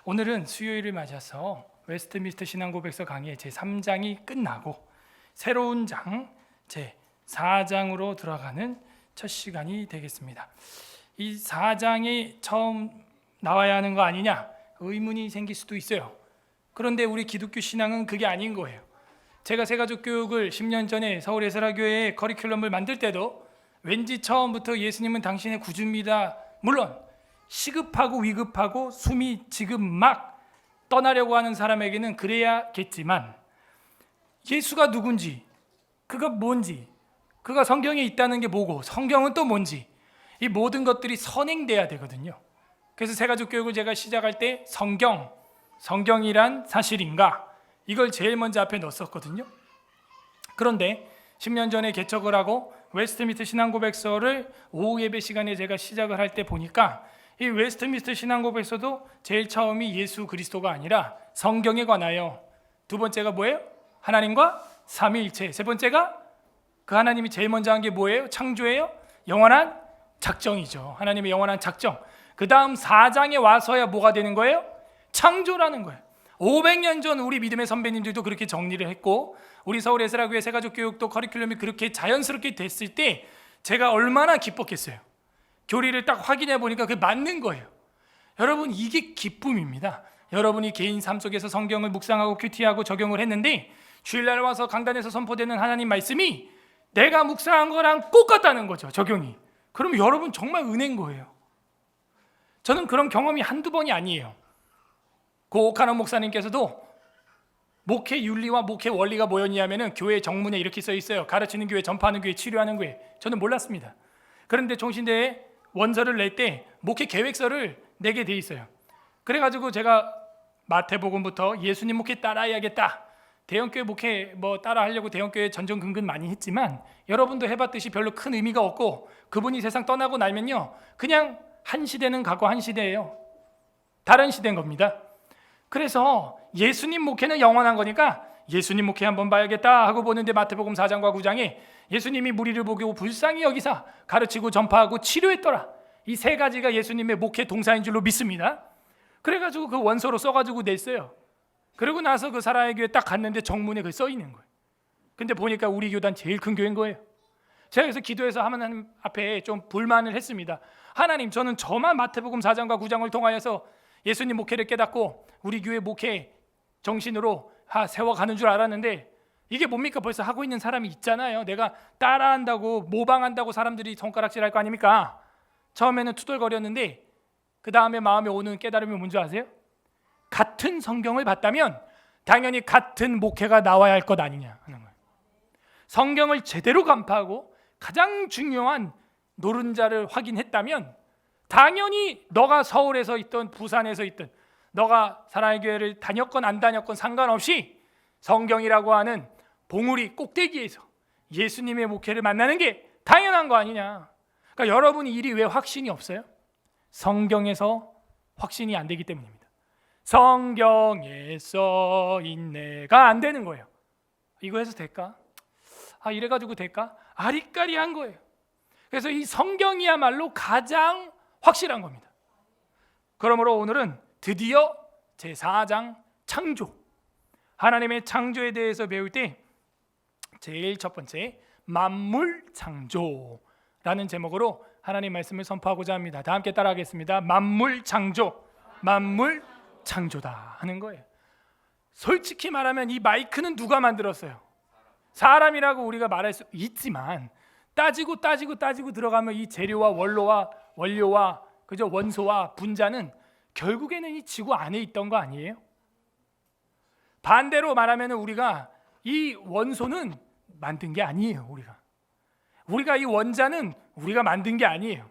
오늘은 수요일을 맞아서 웨스트민스터 신앙고백서 강의 제3장이 끝나고 새로운 장 제4장으로 들어가는 첫 시간이 되겠습니다. 이 4장이 처음 나와야 하는 거 아니냐 의문이 생길 수도 있어요. 그런데 우리 기독교 신앙은 그게 아닌 거예요. 제가 새가족교육을 10년 전에 서울 에스라교회의 커리큘럼을 만들 때도 왠지 처음부터 예수님은 당신의 구주입니다. 물론 시급하고 위급하고 숨이 지금 막 떠나려고 하는 사람에게는 그래야겠지만 예수가 누군지, 그가 뭔지, 그가 성경에 있다는 게 뭐고 성경은 또 뭔지 이 모든 것들이 선행돼야 되거든요. 그래서 새가족교육을 제가 시작할 때 성경이란 사실인가? 이걸 제일 먼저 앞에 넣었었거든요. 그런데 10년 전에 개척을 하고 웨스트민스터 신앙고백서를 오후 예배 시간에 제가 시작을 할 때 보니까 이 웨스트민스터 신앙고백서도 제일 처음이 예수 그리스도가 아니라 성경에 관하여, 두 번째가 뭐예요? 하나님과 삼위일체, 세 번째가 그 하나님이 제일 먼저 한 게 뭐예요? 창조예요? 영원한 작정이죠. 하나님의 영원한 작정. 그 다음 4장에 와서야 뭐가 되는 거예요? 창조라는 거예요. 500년 전 우리 믿음의 선배님들도 그렇게 정리를 했고 우리 서울 에스라교회 새가족교육도 커리큘럼이 그렇게 자연스럽게 됐을 때 제가 얼마나 기뻤겠어요. 교리를 딱 확인해 보니까 그게 맞는 거예요. 여러분, 이게 기쁨입니다. 여러분이 개인 삶 속에서 성경을 묵상하고 큐티하고 적용을 했는데 주일날 와서 강단에서 선포되는 하나님 말씀이 내가 묵상한 거랑 똑같다는 거죠. 적용이. 그럼 여러분 정말 은혜인 거예요. 저는 그런 경험이 한두 번이 아니에요. 고 오카노 목사님께서도 목회 윤리와 목회 원리가 뭐였냐면은 교회 정문에 이렇게 써 있어요. 가르치는 교회, 전파하는 교회, 치료하는 교회. 저는 몰랐습니다. 그런데 종신대에 원서를 낼 때 목회 계획서를 내게 돼 있어요. 그래가지고 제가 마태복음부터 예수님 목회 따라해야겠다. 대형교회 목회 따라하려고 대형교회 전전긍긍 많이 했지만 여러분도 해봤듯이 별로 큰 의미가 없고 그분이 세상 떠나고 나면요 그냥 한 시대는 가고 한 시대예요. 다른 시대인 겁니다. 그래서 예수님 목회는 영원한 거니까 예수님 목회 한번 봐야겠다 하고 보는데 마태복음 4장과 9장에 예수님이 무리를 보고 불쌍히 여기사 가르치고 전파하고 치료했더라. 이 세 가지가 예수님의 목회 동사인 줄로 믿습니다. 그래가지고 그 원서로 써가지고 냈어요. 그러고 나서 그 사랑의 교회 딱 갔는데 정문에 그 써 있는 거예요. 근데 보니까 우리 교단 제일 큰 교회인 거예요. 제가 그래서 기도해서 하나님 앞에 좀 불만을 했습니다. 하나님, 저는 저만 마태복음 4장과 9장을 통하여서 예수님 목회를 깨닫고 우리 교회 목회 정신으로 세워가는 줄 알았는데 이게 뭡니까? 벌써 하고 있는 사람이 있잖아요. 내가 따라한다고 모방한다고 사람들이 손가락질할 거 아닙니까? 처음에는 투덜거렸는데 그 다음에 마음에 오는 깨달음이 뭔지 아세요? 같은 성경을 봤다면 당연히 같은 목회가 나와야 할 것 아니냐 하는 거예요. 성경을 제대로 간파하고 가장 중요한 노른자를 확인했다면 당연히 너가 서울에서 있든 부산에서 있든 너가 사랑의 교회를 다녔건 안 다녔건 상관없이 성경이라고 하는 봉우리 꼭대기에서 예수님의 목회를 만나는 게 당연한 거 아니냐. 그러니까 여러분 일이 왜 확신이 없어요? 성경에서 확신이 안 되기 때문입니다. 성경에 써 있네가 안 되는 거예요. 이거 해서 될까? 이래가지고 될까? 아리까리한 거예요. 그래서 이 성경이야말로 가장 확실한 겁니다. 그러므로 오늘은 드디어 제4장 창조, 하나님의 창조에 대해서 배울 때 제일 첫 번째 만물 창조라는 제목으로 하나님 말씀을 선포하고자 합니다. 다 함께 따라하겠습니다. 만물 창조, 만물 창조다 하는 거예요. 솔직히 말하면 이 마이크는 누가 만들었어요? 사람이라고 우리가 말할 수 있지만 따지고 들어가면 이 재료와 원료와 그죠? 원소와 분자는 결국에는 이 지구 안에 있던 거 아니에요? 반대로 말하면 우리가 이 원소는 만든 게 아니에요. 우리가 이 원자는 우리가 만든 게 아니에요.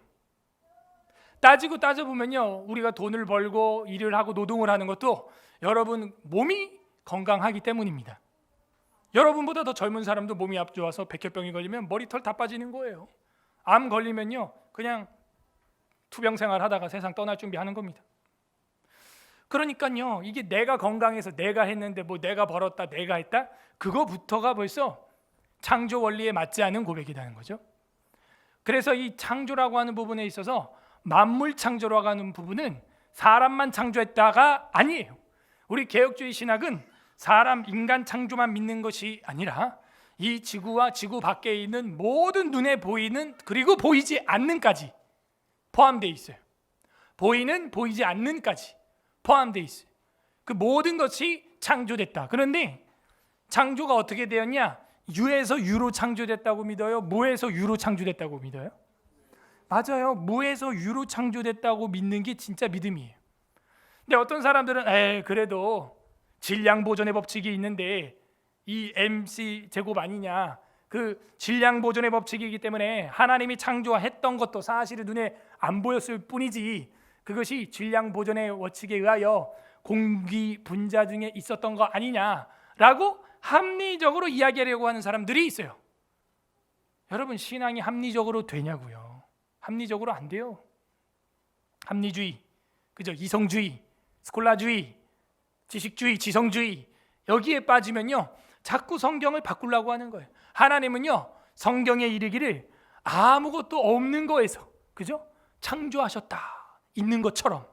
따져보면요 우리가 돈을 벌고 일을 하고 노동을 하는 것도 여러분 몸이 건강하기 때문입니다. 여러분보다 더 젊은 사람도 몸이 안 좋아서 백혈병이 걸리면 머리털 다 빠지는 거예요. 암 걸리면요 그냥 투병 생활 하다가 세상 떠날 준비하는 겁니다. 그러니까요 이게 내가 건강해서 내가 했는데 내가 벌었다 내가 했다 그거부터가 벌써 창조 원리에 맞지 않은 고백이라는 거죠. 그래서 이 창조라고 하는 부분에 있어서 만물 창조라고 하는 부분은 사람만 창조했다가 아니에요. 우리 개혁주의 신학은 사람, 인간 창조만 믿는 것이 아니라 이 지구와 지구 밖에 있는 모든 눈에 보이는 그리고 보이지 않는까지 포함되어 있어요. 보이는, 보이지 않는까지 포함되어 있어요. 그 모든 것이 창조됐다. 그런데 창조가 어떻게 되었냐? 유에서 유로 창조됐다고 믿어요? 무에서 유로 창조됐다고 믿어요? 맞아요. 무에서 유로 창조됐다고 믿는 게 진짜 믿음이에요. 근데 어떤 사람들은 그래도 질량 보존의 법칙이 있는데 이 MC 제곱 아니냐? 그 질량 보존의 법칙이기 때문에 하나님이 창조했던 것도 사실은 눈에 안 보였을 뿐이지 그것이 질량 보존의 원칙에 의하여 공기 분자 중에 있었던 거 아니냐라고 합리적으로 이야기하려고 하는 사람들이 있어요. 여러분, 신앙이 합리적으로 되냐고요? 합리적으로 안 돼요. 합리주의, 그죠? 이성주의, 스콜라주의, 지식주의, 지성주의 여기에 빠지면요 자꾸 성경을 바꾸려고 하는 거예요. 하나님은요 성경에 이르기를 아무것도 없는 거에서, 그죠? 창조하셨다, 있는 것처럼.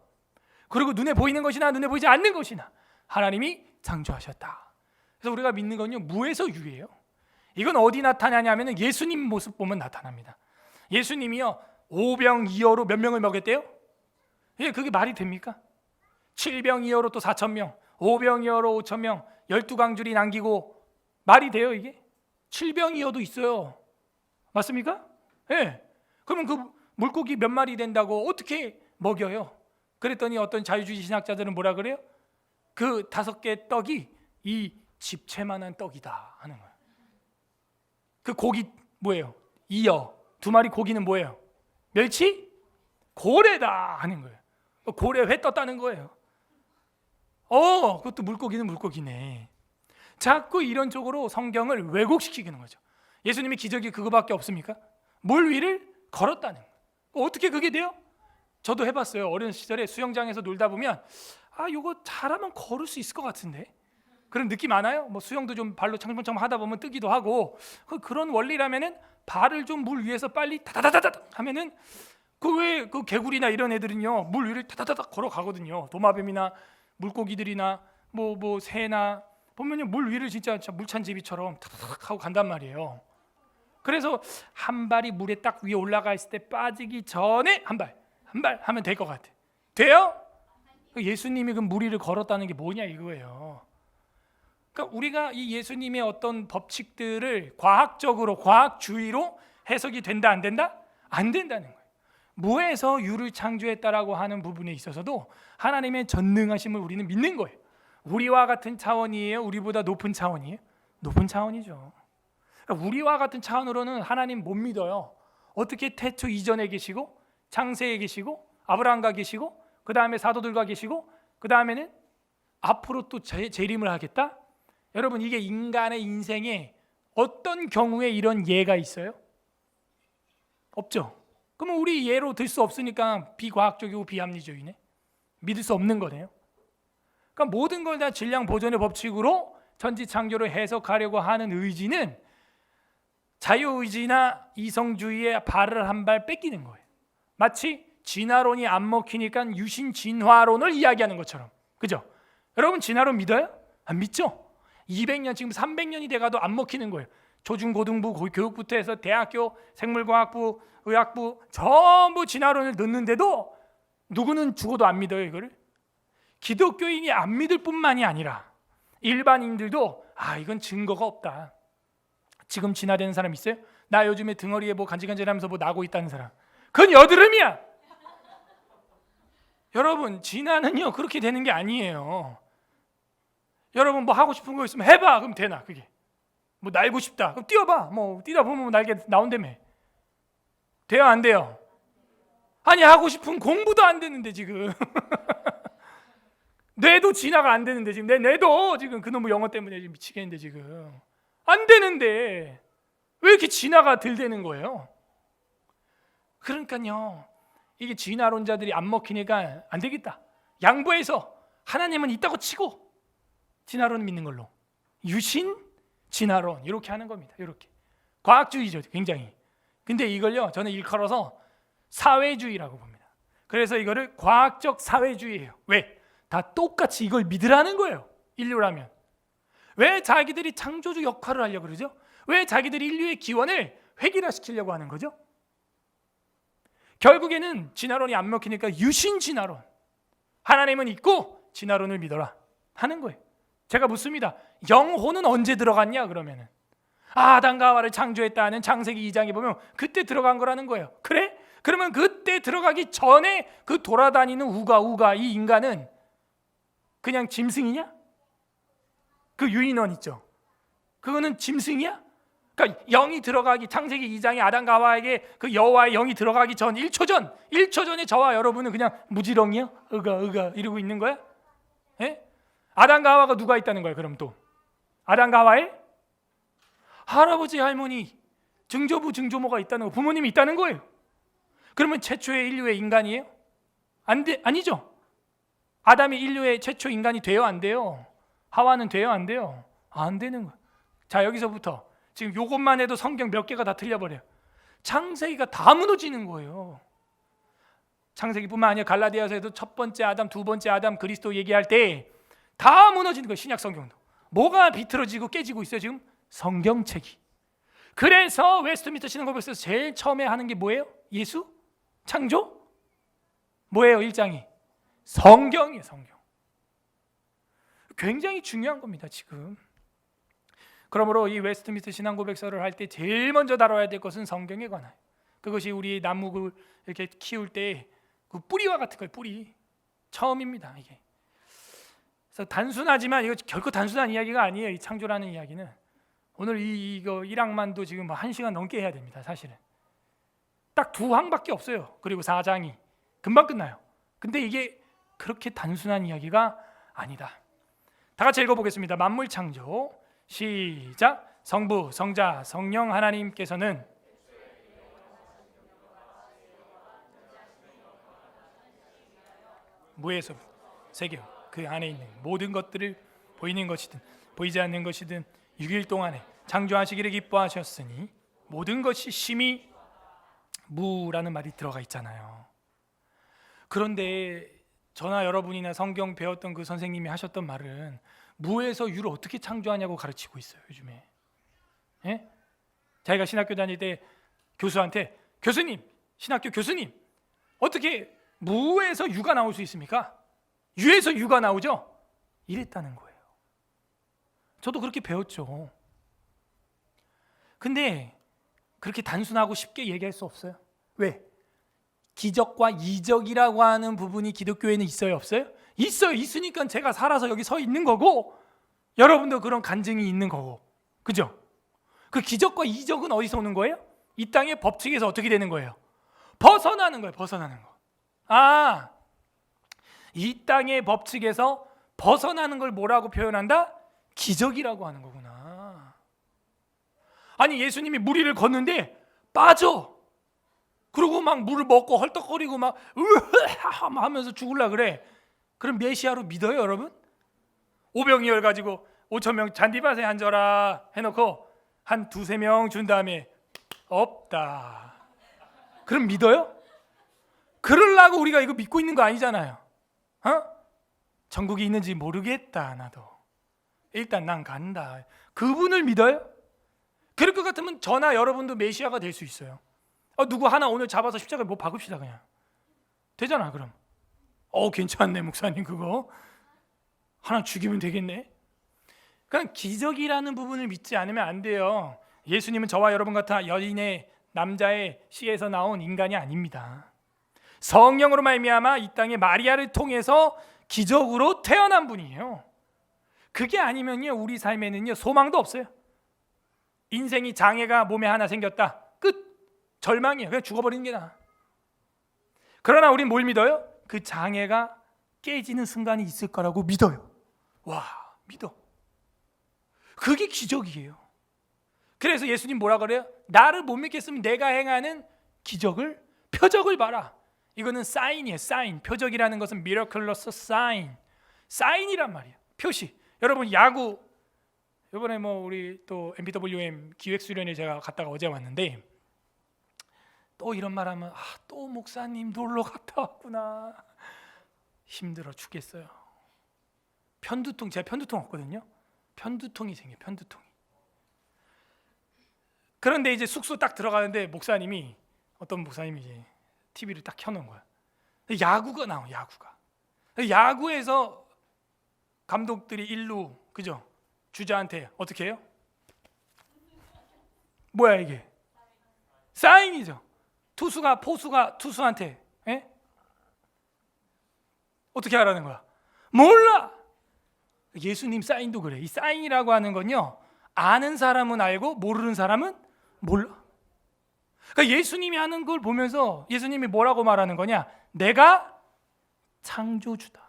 그리고 눈에 보이는 것이나 눈에 보이지 않는 것이나 하나님이 창조하셨다. 그래서 우리가 믿는 건요 무에서 유예요. 이건 어디 나타나냐면 예수님 모습 보면 나타납니다. 예수님이요 오병이어로 몇 명을 먹였대요? 그게 말이 됩니까? 7병이어로 또 4,000명, 5병이어로 5,000명, 12광줄이 남기고 말이 돼요 이게? 7병이어도 있어요. 맞습니까? 그러면 그 물고기 몇 마리 된다고 어떻게 먹여요? 그랬더니 어떤 자유주의 신학자들은 뭐라 그래요? 그 5개 떡이 이 집채만한 떡이다 하는 거예요. 그 고기 뭐예요? 이어 2마리 고기는 뭐예요? 멸치? 고래다 하는 거예요. 고래 회 떴다는 거예요. 그것도 물고기는 물고기네. 자꾸 이런 쪽으로 성경을 왜곡시키는 거죠. 예수님의 기적이 그거밖에 없습니까? 물 위를 걸었다는 거예요. 어떻게 그게 돼요? 저도 해봤어요. 어린 시절에 수영장에서 놀다 보면 이거 잘하면 걸을 수 있을 것 같은데 그런 느낌 안 와요? 뭐 수영도 좀 발로 창청청 하다 보면 뜨기도 하고 그런 원리라면은 발을 좀 물 위에서 빨리 다다다다다 하면은 왜 그 개구리나 이런 애들은요 물 위를 다다다다 걸어가거든요. 도마뱀이나 물고기들이나 뭐 새나 보면요 물 위를 진짜 물찬 제비처럼 다다닥 하고 간단 말이에요. 그래서 한 발이 물에 딱 위에 올라가 있을 때 빠지기 전에 한 발 하면 될 것 같아. 돼요? 예수님이 그 물 위를 걸었다는 게 뭐냐 이거예요. 그러니까 우리가 이 예수님의 어떤 법칙들을 과학적으로, 과학주의로 해석이 된다 안 된다? 안 된다는 거예요. 무에서 유를 창조했다라고 하는 부분에 있어서도 하나님의 전능하심을 우리는 믿는 거예요. 우리와 같은 차원이에요? 우리보다 높은 차원이에요? 높은 차원이죠. 그러니까 우리와 같은 차원으로는 하나님 못 믿어요. 어떻게 태초 이전에 계시고 창세에 계시고 아브라함과 계시고 그 다음에 사도들과 계시고 그 다음에는 앞으로 또 재림을 하겠다? 여러분 이게 인간의 인생에 어떤 경우에 이런 예가 있어요? 없죠. 그러면 우리 예로 들 수 없으니까 비과학적이고 비합리적이네. 믿을 수 없는 거네요. 그러니까 모든 걸 다 질량 보존의 법칙으로 천지창조를 해석하려고 하는 의지는 자유의지나 이성주의의 발을 한 발 뺏기는 거예요. 마치 진화론이 안 먹히니까 유신 진화론을 이야기하는 것처럼. 그죠? 여러분 진화론 믿어요? 안 믿죠? 200년 지금 300년이 돼가도 안 먹히는 거예요. 초중고등부 교육부터 해서 대학교 생물과학부 의학부 전부 진화론을 넣는데도 누구는 죽어도 안 믿어요 이거를. 기독교인이 안 믿을 뿐만이 아니라 일반인들도 이건 증거가 없다. 지금 진화되는 사람 있어요? 나 요즘에 등허리에 뭐 간질간질하면서 뭐 나고 있다는 사람. 그건 여드름이야. 여러분 진화는요 그렇게 되는 게 아니에요. 여러분 뭐 하고 싶은 거 있으면 해봐. 그럼 되나 그게? 뭐 날고 싶다. 그럼 뛰어봐. 뭐 뛰다 보면 날개 나온다며. 돼요 안 돼요? 아니 하고 싶은 공부도 안 되는데 지금 뇌도 진화가 안 되는데 지금 내 뇌도 지금 그놈의 영어 때문에 지금 미치겠는데 지금 안 되는데 왜 이렇게 진화가 덜 되는 거예요? 그러니까요 이게 진화론자들이 안 먹히니까 안 되겠다. 양보해서 하나님은 있다고 치고 진화론 믿는 걸로 유신 진화론 이렇게 하는 겁니다. 이렇게 과학주의죠 굉장히. 근데 이걸요 저는 일컬어서 사회주의라고 봅니다. 그래서 이거를 과학적 사회주의예요. 왜? 다 똑같이 이걸 믿으라는 거예요. 인류라면. 왜 자기들이 창조주 역할을 하려고 그러죠? 왜 자기들이 인류의 기원을 획일화시키려고 하는 거죠? 결국에는 진화론이 안 먹히니까 유신 진화론, 하나님은 있고 진화론을 믿어라 하는 거예요. 제가 묻습니다. 영혼은 언제 들어갔냐 그러면은 아담과 하와를 창조했다는 창세기 2장에 보면 그때 들어간 거라는 거예요. 그래? 그러면 그때 들어가기 전에 그 돌아다니는 우가 이 인간은 그냥 짐승이냐? 그 유인원 있죠. 그거는 짐승이야? 그러니까 영이 들어가기, 창세기 2장에 아담과 하와에게 그 여호와의 영이 들어가기 전 1초 전에 저와 여러분은 그냥 무지렁이야? 으가 이러고 있는 거야? 예? 아담과 하와가 누가 있다는 거야? 그럼 또 아담과 하와의 할아버지 할머니 증조부 증조모가 있다는 거, 부모님이 있다는 거예요. 그러면 최초의 인류의 인간이에요? 아니죠. 아담이 인류의 최초 인간이 돼요? 안 돼요? 하와는 돼요? 안 돼요? 안 되는 거예요. 자, 여기서부터 지금 요것만 해도 성경 몇 개가 다 틀려버려요. 창세기가 다 무너지는 거예요. 창세기뿐만 아니라 갈라디아서에도 첫 번째 아담, 두 번째 아담, 그리스도 얘기할 때 다 무너지는 거예요. 신약 성경도. 뭐가 비틀어지고 깨지고 있어요 지금? 성경책이. 그래서 웨스트민스터 신앙고백서에서 제일 처음에 하는 게 뭐예요? 예수? 창조? 뭐예요 1장이? 성경이에요. 성경. 굉장히 중요한 겁니다 지금. 그러므로 이 웨스트민스터 신앙고백서를 할 때 제일 먼저 다뤄야 될 것은 성경에 관하여. 그것이 우리 나무를 이렇게 키울 때 그 뿌리와 같은 거예요. 뿌리. 처음입니다 이게. 그래서 단순하지만 이거 결코 단순한 이야기가 아니에요. 이 창조라는 이야기는. 오늘 이거 1항만도 지금 1시간 넘게 해야 됩니다 사실은. 딱 2항밖에 없어요. 그리고 4장이 금방 끝나요. 근데 이게 그렇게 단순한 이야기가 아니다. 다 같이 읽어보겠습니다. 만물 창조 시작. 성부, 성자, 성령 하나님께서는 무에서 세계 그 안에 있는 모든 것들을 보이는 것이든 보이지 않는 것이든 6일 동안에 창조하시기를 기뻐하셨으니 모든 것이 심히 무라는 말이 들어가 있잖아요. 그런데 저나 여러분이나 성경 배웠던 그 선생님이 하셨던 말은 무에서 유를 어떻게 창조하냐고 가르치고 있어요 요즘에. 예? 자기가 신학교 다닐 때 교수한테 교수님, 신학교 교수님 어떻게 무에서 유가 나올 수 있습니까? 유에서 유가 나오죠? 이랬다는 거예요. 저도 그렇게 배웠죠. 근데 그렇게 단순하고 쉽게 얘기할 수 없어요. 왜? 기적과 이적이라고 하는 부분이 기독교에는 있어요 없어요? 있어요. 있으니까 제가 살아서 여기 서 있는 거고 여러분도 그런 간증이 있는 거고. 그죠? 그 기적과 이적은 어디서 오는 거예요? 이 땅의 법칙에서 어떻게 되는 거예요? 벗어나는 거예요. 벗어나는 거. 아, 이 땅의 법칙에서 벗어나는 걸 뭐라고 표현한다? 기적이라고 하는 거구나. 아니 예수님이 물 위를 걷는데 빠져. 그리고 막 물을 먹고 헐떡거리고 막 하면서 죽을라 그래. 그럼 메시아로 믿어요 여러분? 오병이어 가지고 5,000명 잔디밭에 앉아라 해놓고 한 2-3명 준 다음에 없다. 그럼 믿어요? 그러려고 우리가 이거 믿고 있는 거 아니잖아요. 천국이 있는지 모르겠다 나도. 일단 난 간다. 그분을 믿어요? 그럴 것 같으면 저나 여러분도 메시아가 될 수 있어요. 누구 하나 오늘 잡아서 십자가에 뭐 박읍시다 그냥. 되잖아 그럼. 괜찮네 목사님 그거. 하나 죽이면 되겠네. 그러니까 기적이라는 부분을 믿지 않으면 안 돼요. 예수님은 저와 여러분 같은 여인의 남자의 씨에서 나온 인간이 아닙니다. 성령으로 말미암아 이 땅에 마리아를 통해서 기적으로 태어난 분이에요. 그게 아니면요 우리 삶에는요 소망도 없어요. 인생이 장애가 몸에 하나 생겼다. 끝. 절망이에요. 그냥 죽어버리는 게 나아. 그러나 우린 뭘 믿어요? 그 장애가 깨지는 순간이 있을 거라고 믿어요. 와, 믿어. 그게 기적이에요. 그래서 예수님 뭐라 그래요? 나를 못 믿겠으면 내가 행하는 기적을, 표적을 봐라. 이거는 사인이에요. 사인. 표적이라는 것은 미러클로서 사인. 사인이란 말이에요. 표시. 여러분 야구 이번에 우리 또 MPWM 기획 수련회 제가 갔다가 어제 왔는데 또 이런 말하면 또 목사님 놀러 갔다 왔구나. 힘들어 죽겠어요. 편두통, 제가 편두통 없거든요. 편두통이 생겨요. 편두통이. 그런데 이제 숙소 딱 들어가는데 목사님이, 어떤 목사님이 이제 TV를 딱 켜놓은 거야. 야구가 나와. 야구에서 감독들이 1루, 그죠? 주자한테 어떻게 해요? 뭐야 이게? 사인이죠. 포수가 투수한테 어떻게 하라는 거야? 몰라. 예수님 사인도 그래. 이 사인이라고 하는 건요, 아는 사람은 알고 모르는 사람은 몰라. 그러니까 예수님이 하는 걸 보면서 예수님이 뭐라고 말하는 거냐? 내가 창조주다.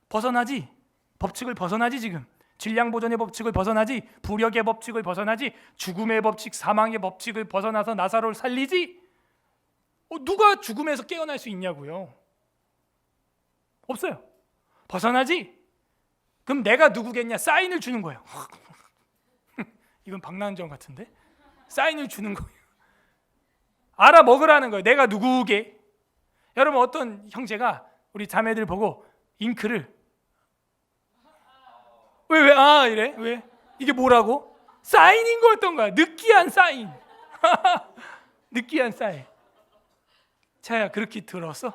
벗어나지? 법칙을 벗어나지. 지금 질량보존의 법칙을 벗어나지, 부력의 법칙을 벗어나지, 죽음의 법칙, 사망의 법칙을 벗어나서 나사로를 살리지. 누가 죽음에서 깨어날 수 있냐고요? 없어요. 벗어나지? 그럼 내가 누구겠냐? 사인을 주는 거예요. 이건 박난정 같은데? 사인을 주는 거예요. 알아먹으라는 거예요. 내가 누구게? 여러분, 어떤 형제가 우리 자매들 보고 잉크를 왜 이래? 왜? 이게 뭐라고? 사인인 거였던 거야. 느끼한 사인. 느끼한 사인. 차야, 그렇게 들었어?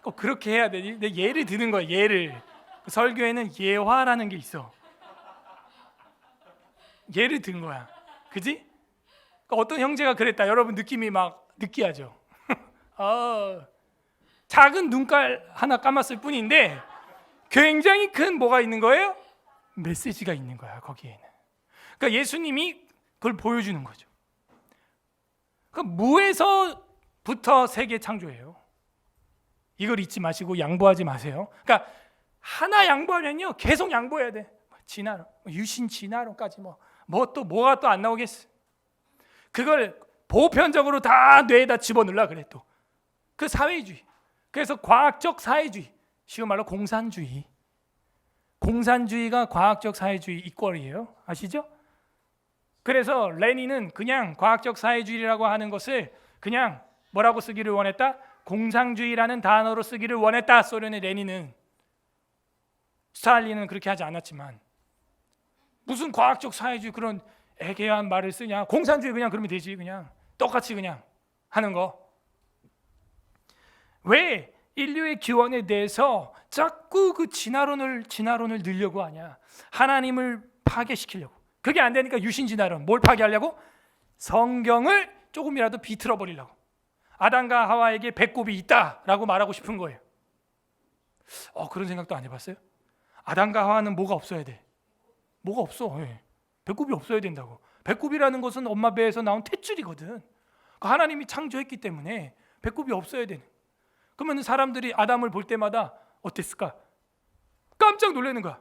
꼭 그렇게 해야 되니? 내 예를 드는 거야. 예를. 설교에는 예화라는 게 있어. 예를 든 거야. 그지? 어떤 형제가 그랬다. 여러분 느낌이 막 느끼하죠? 작은 눈깔 하나 감았을 뿐인데 굉장히 큰 뭐가 있는 거예요? 메시지가 있는 거야, 거기에는. 그러니까 예수님이 그걸 보여주는 거죠. 그러니까 무에서부터 세계 창조예요. 이걸 잊지 마시고 양보하지 마세요. 그러니까 하나 양보하면요, 계속 양보해야 돼. 진화론, 유신 진화론까지 뭐가 또 안 나오겠어. 그걸 보편적으로 다 뇌에다 집어넣으려 그래. 또 그 사회주의. 그래서 과학적 사회주의, 쉬운 말로 공산주의가 과학적 사회주의 이퀄이에요. 아시죠? 그래서 레닌은 그냥 과학적 사회주의라고 하는 것을 그냥 뭐라고 쓰기를 원했다? 공산주의라는 단어로 쓰기를 원했다. 소련의 레닌은. 스탈린은 그렇게 하지 않았지만, 무슨 과학적 사회주의 그런 애매한 말을 쓰냐? 공산주의 그냥 그러면 되지. 그냥 똑같이 그냥 하는 거. 왜 인류의 기원에 대해서 자꾸 그 진화론을 늘려고 하냐? 하나님을 파괴시키려고. 그게 안 되니까 유신진화론. 뭘 파괴하려고? 성경을 조금이라도 비틀어 버리려고. 아담과 하와에게 배꼽이 있다라고 말하고 싶은 거예요. 그런 생각도 안 해봤어요? 아담과 하와는 뭐가 없어야 돼? 뭐가 없어. 배꼽이 없어야 된다고. 배꼽이라는 것은 엄마 배에서 나온 탯줄이거든. 하나님이 창조했기 때문에 배꼽이 없어야 되는. 그러면 사람들이 아담을 볼 때마다 어땠을까? 깜짝 놀라는 거야.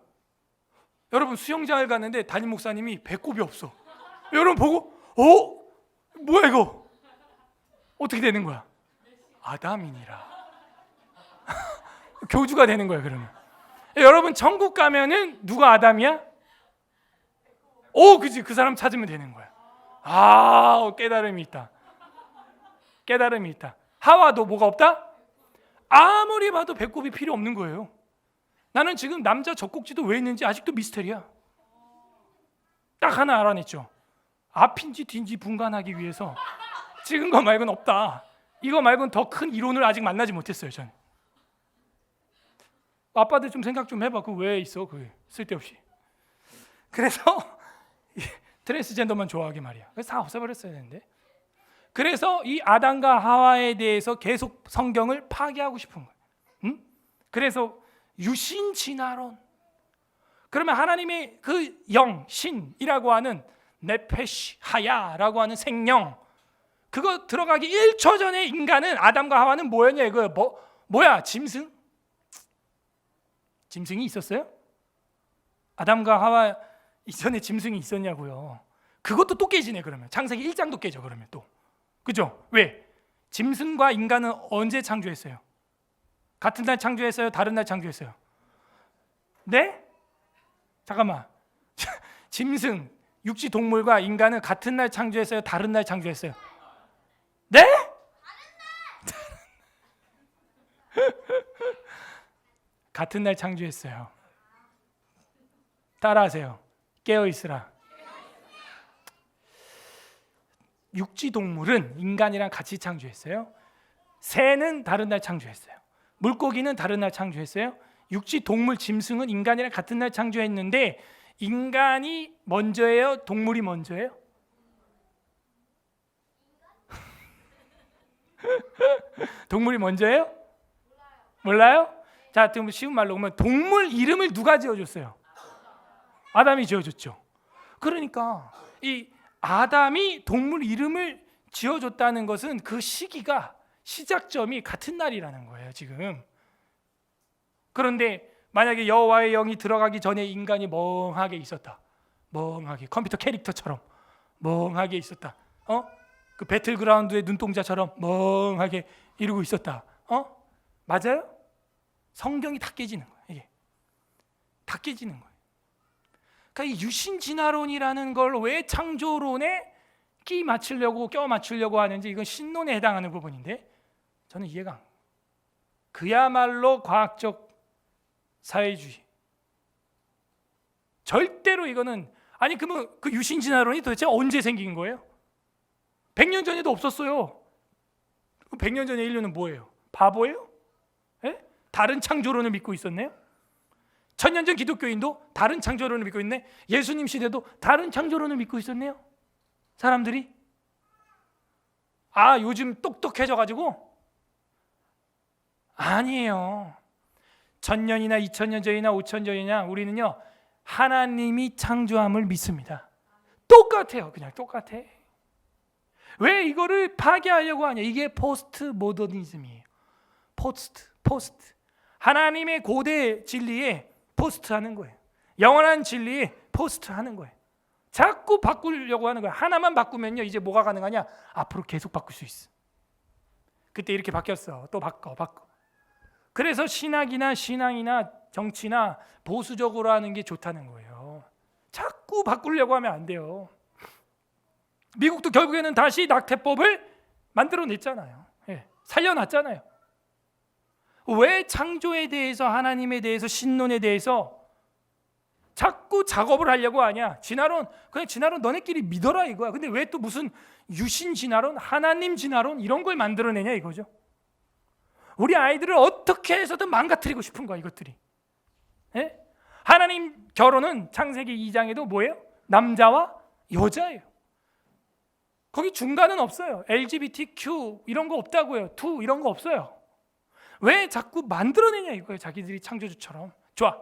여러분, 수영장을 갔는데 담임 목사님이 배꼽이 없어. 여러분 보고 뭐야 이거? 어떻게 되는 거야? 아담이니라. 교주가 되는 거야. 그러면 여러분, 천국 가면은 누가 아담이야? 그지. 그 사람 찾으면 되는 거야. 깨달음이 있다. 하와도 뭐가 없다? 아무리 봐도 배꼽이 필요 없는 거예요. 나는 지금 남자 젖꼭지도 왜 있는지 아직도 미스터리야. 딱 하나 알아냈죠. 앞인지 뒤인지 분간하기 위해서 찍은 거 말고는 없다. 이거 말고는 더 큰 이론을 아직 만나지 못했어요. 저는. 아빠들 좀 생각 좀 해봐. 그거 왜 있어? 그 쓸데없이. 그래서 트랜스젠더만 좋아하게 말이야. 그래서 다 없애버렸어야 되는데. 그래서 이 아담과 하와에 대해서 계속 성경을 파괴하고 싶은 거예요. 그래서 유신 진화론. 그러면 하나님의 그 영, 신이라고 하는 네페시 하야라고 하는 생명, 그거 들어가기 1초 전에 인간은, 아담과 하와는 뭐였냐 이거예요. 뭐야? 짐승이 있었어요? 아담과 하와 이전에 짐승이 있었냐고요. 그것도 또 깨지네. 그러면 창세기 1장도 깨져. 그러면 또, 그죠? 왜? 짐승과 인간은 언제 창조했어요? 같은 날 창조했어요? 다른 날 창조했어요? 네? 잠깐만. 짐승, 육지 동물과 인간은 같은 날 창조했어요? 다른 날 창조했어요? 네? 같은 날 창조했어요. 따라하세요. 깨어 있으라. 육지 동물은 인간이랑 같이 창조했어요. 새는 다른 날 창조했어요. 물고기는 다른 날 창조했어요. 육지 동물 짐승은 인간이랑 같은 날 창조했는데 인간이 먼저예요? 동물이 먼저예요? 동물이 먼저예요? 몰라요? 자, 그럼 쉬운 말로 보면 동물 이름을 누가 지어줬어요? 아담이 지어줬죠. 그러니까 이 아담이 동물 이름을 지어줬다는 것은 그 시기가 시작점이 같은 날이라는 거예요, 지금. 그런데 만약에 여호와의 영이 들어가기 전에 인간이 멍하게 있었다. 멍하게 컴퓨터 캐릭터처럼 멍하게 있었다. 그 배틀그라운드의 눈동자처럼 멍하게 이러고 있었다. 맞아요? 성경이 다 깨지는 거예요. 이게 다 깨지는 거예요. 그러니까 이 유신진화론이라는 걸 왜 창조론에 껴 맞추려고 하는지 이건 신론에 해당하는 부분인데 저는 이해가 안 가요. 그야말로 과학적 사회주의. 절대로 이거는 아니 그러면 그 유신진화론이 도대체 언제 생긴 거예요? 100년 전에도 없었어요. 100년 전에 인류는 뭐예요? 바보예요? 예? 다른 창조론을 믿고 있었네요? 1000년 전 기독교인도 다른 창조론을 믿고 있네? 예수님 시대도 다른 창조론을 믿고 있었네요? 사람들이? 아, 요즘 똑똑해져가지고? 아니에요. 1000년이나 2000년 전이나 5000년 전이냐 우리는요 하나님이 창조함을 믿습니다. 똑같아요. 그냥 똑같아. 왜 이거를 파괴하려고 하냐? 이게 포스트 모더니즘이에요. 포스트. 하나님의 고대 진리에 포스트 하는 거예요. 영원한 진리에 포스트 하는 거예요. 자꾸 바꾸려고 하는 거예요. 하나만 바꾸면요 이제 뭐가 가능하냐? 앞으로 계속 바꿀 수 있어. 그때 이렇게 바뀌었어. 또 바꿔. 그래서 신학이나 신앙이나 정치나 보수적으로 하는 게 좋다는 거예요. 자꾸 바꾸려고 하면 안 돼요. 미국도 결국에는 다시 낙태법을 만들어냈잖아요. 살려놨잖아요. 왜 창조에 대해서 하나님에 대해서 신론에 대해서 자꾸 작업을 하려고 하냐? 진화론 그냥 진화론 너네끼리 믿어라 이거야. 근데 왜 또 무슨 유신 진화론, 하나님 진화론 이런 걸 만들어내냐 이거죠. 우리 아이들을 어떻게 해서든 망가뜨리고 싶은 거야 이것들이. 하나님 결혼은 창세기 2장에도 뭐예요? 남자와 여자예요. 거기 중간은 없어요. LGBTQ 이런 거 없다고요. 투 이런 거 없어요. 왜 자꾸 만들어내냐 이거예요. 자기들이 창조주처럼. 좋아.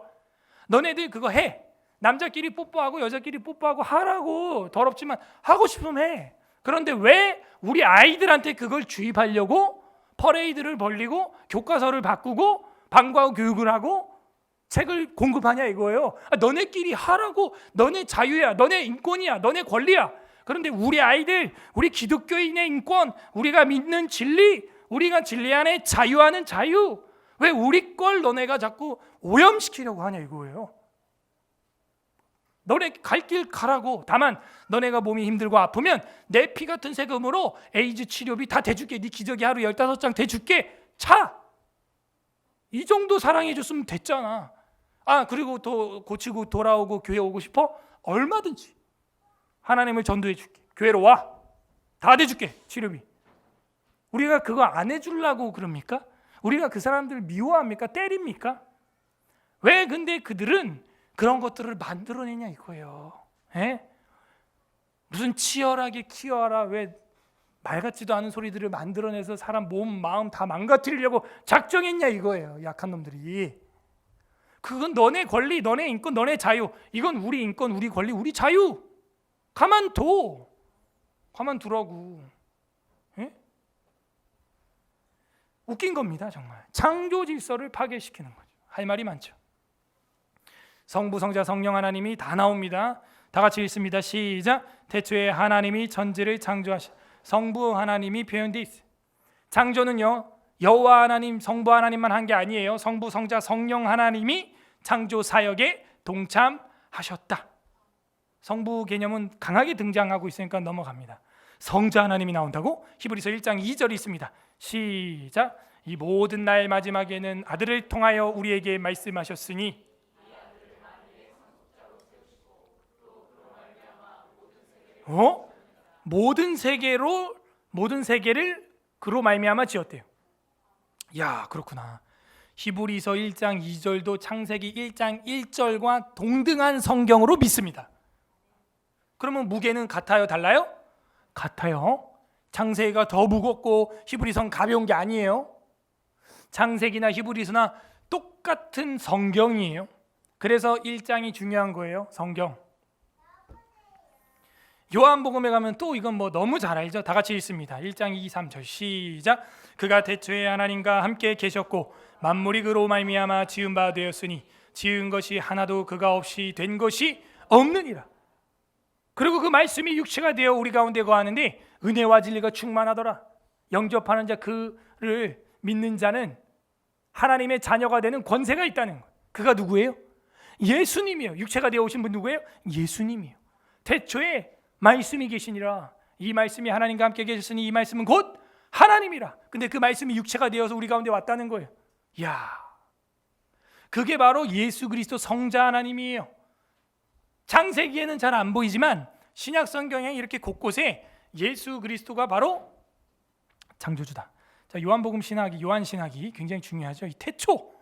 너네들 그거 해. 남자끼리 뽀뽀하고 여자끼리 뽀뽀하고 하라고. 더럽지만 하고 싶으면 해. 그런데 왜 우리 아이들한테 그걸 주입하려고 퍼레이드를 벌리고 교과서를 바꾸고 방과후 교육을 하고 책을 공급하냐 이거예요. 너네끼리 하라고. 너네 자유야. 너네 인권이야. 너네 권리야. 그런데 우리 아이들, 우리 기독교인의 인권, 우리가 믿는 진리, 우리가 진리 안에 자유하는 자유, 왜 우리 걸 너네가 자꾸 오염시키려고 하냐 이거예요. 너네 갈 길 가라고. 다만 너네가 몸이 힘들고 아프면 내 피 같은 세금으로 에이즈 치료비 다 대줄게. 네 기저귀 하루 15장 대줄게. 차! 이 정도 사랑해 줬으면 됐잖아. 그리고 또 고치고 돌아오고 교회 오고 싶어? 얼마든지 하나님을 전도해 줄게. 교회로 와. 다 대줄게. 치료비. 우리가 그거 안 해주려고 그럽니까? 우리가 그 사람들을 미워합니까? 때립니까? 왜 근데 그들은 그런 것들을 만들어내냐 이거예요. 무슨 치열하게 키워라. 왜 말 같지도 않은 소리들을 만들어내서 사람 몸, 마음 다 망가뜨리려고 작정했냐 이거예요. 약한 놈들이. 그건 너네 권리, 너네 인권, 너네 자유. 이건 우리 인권, 우리 권리, 우리 자유. 가만두라고. 웃긴 겁니다 정말. 창조 질서를 파괴시키는 거죠. 할 말이 많죠. 성부, 성자, 성령 하나님이 다 나옵니다. 다 같이 읽습니다. 시작. 태초에 하나님이 천지를 창조하시. 성부 하나님이 표현되어 있어요. 창조는요 여호와 하나님, 성부 하나님만 한 게 아니에요. 성부, 성자, 성령 하나님이 창조 사역에 동참하셨다. 성부 개념은 강하게 등장하고 있으니까 넘어갑니다. 성자 하나님이 나온다고? 히브리서 1장 2절이 있습니다. 시작. 이 모든 날의 마지막에는 아들을 통하여 우리에게 말씀하셨으니 모든 세계를 그로 말미암아 지었대요. 야, 그렇구나. 히브리서 1장 2절도 창세기 1장 1절과 동등한 성경으로 믿습니다. 그러면 무게는 같아요, 달라요? 같아요. 창세기가 더 무겁고 히브리서는 가벼운 게 아니에요. 창세기나 히브리서나 똑같은 성경이에요. 그래서 1장이 중요한 거예요. 성경. 요한복음에 가면 또 이건 뭐 너무 잘 알죠. 다 같이 읽습니다. 1장 2, 3절 시작. 그가 태초에 하나님과 함께 계셨고 만물이 그로 말미암아 지은 바 되었으니 지은 것이 하나도 그가 없이 된 것이 없느니라. 그리고 그 말씀이 육체가 되어 우리 가운데 거하는데 은혜와 진리가 충만하더라. 영접하는 자 그를 믿는 자는 하나님의 자녀가 되는 권세가 있다는 것. 그가 누구예요? 예수님이에요. 육체가 되어 오신 분 누구예요? 예수님이에요. 태초에 말씀이 계시니라. 이 말씀이 하나님과 함께 계셨으니 이 말씀은 곧 하나님이라. 근데 그 말씀이 육체가 되어서 우리 가운데 왔다는 거예요. 야, 그게 바로 예수 그리스도 성자 하나님이에요. 창세기에는 잘 안 보이지만 신약 성경에 이렇게 곳곳에 예수 그리스도가 바로 창조주다. 자, 요한복음 신학이, 요한 신학이 굉장히 중요하죠. 이 태초,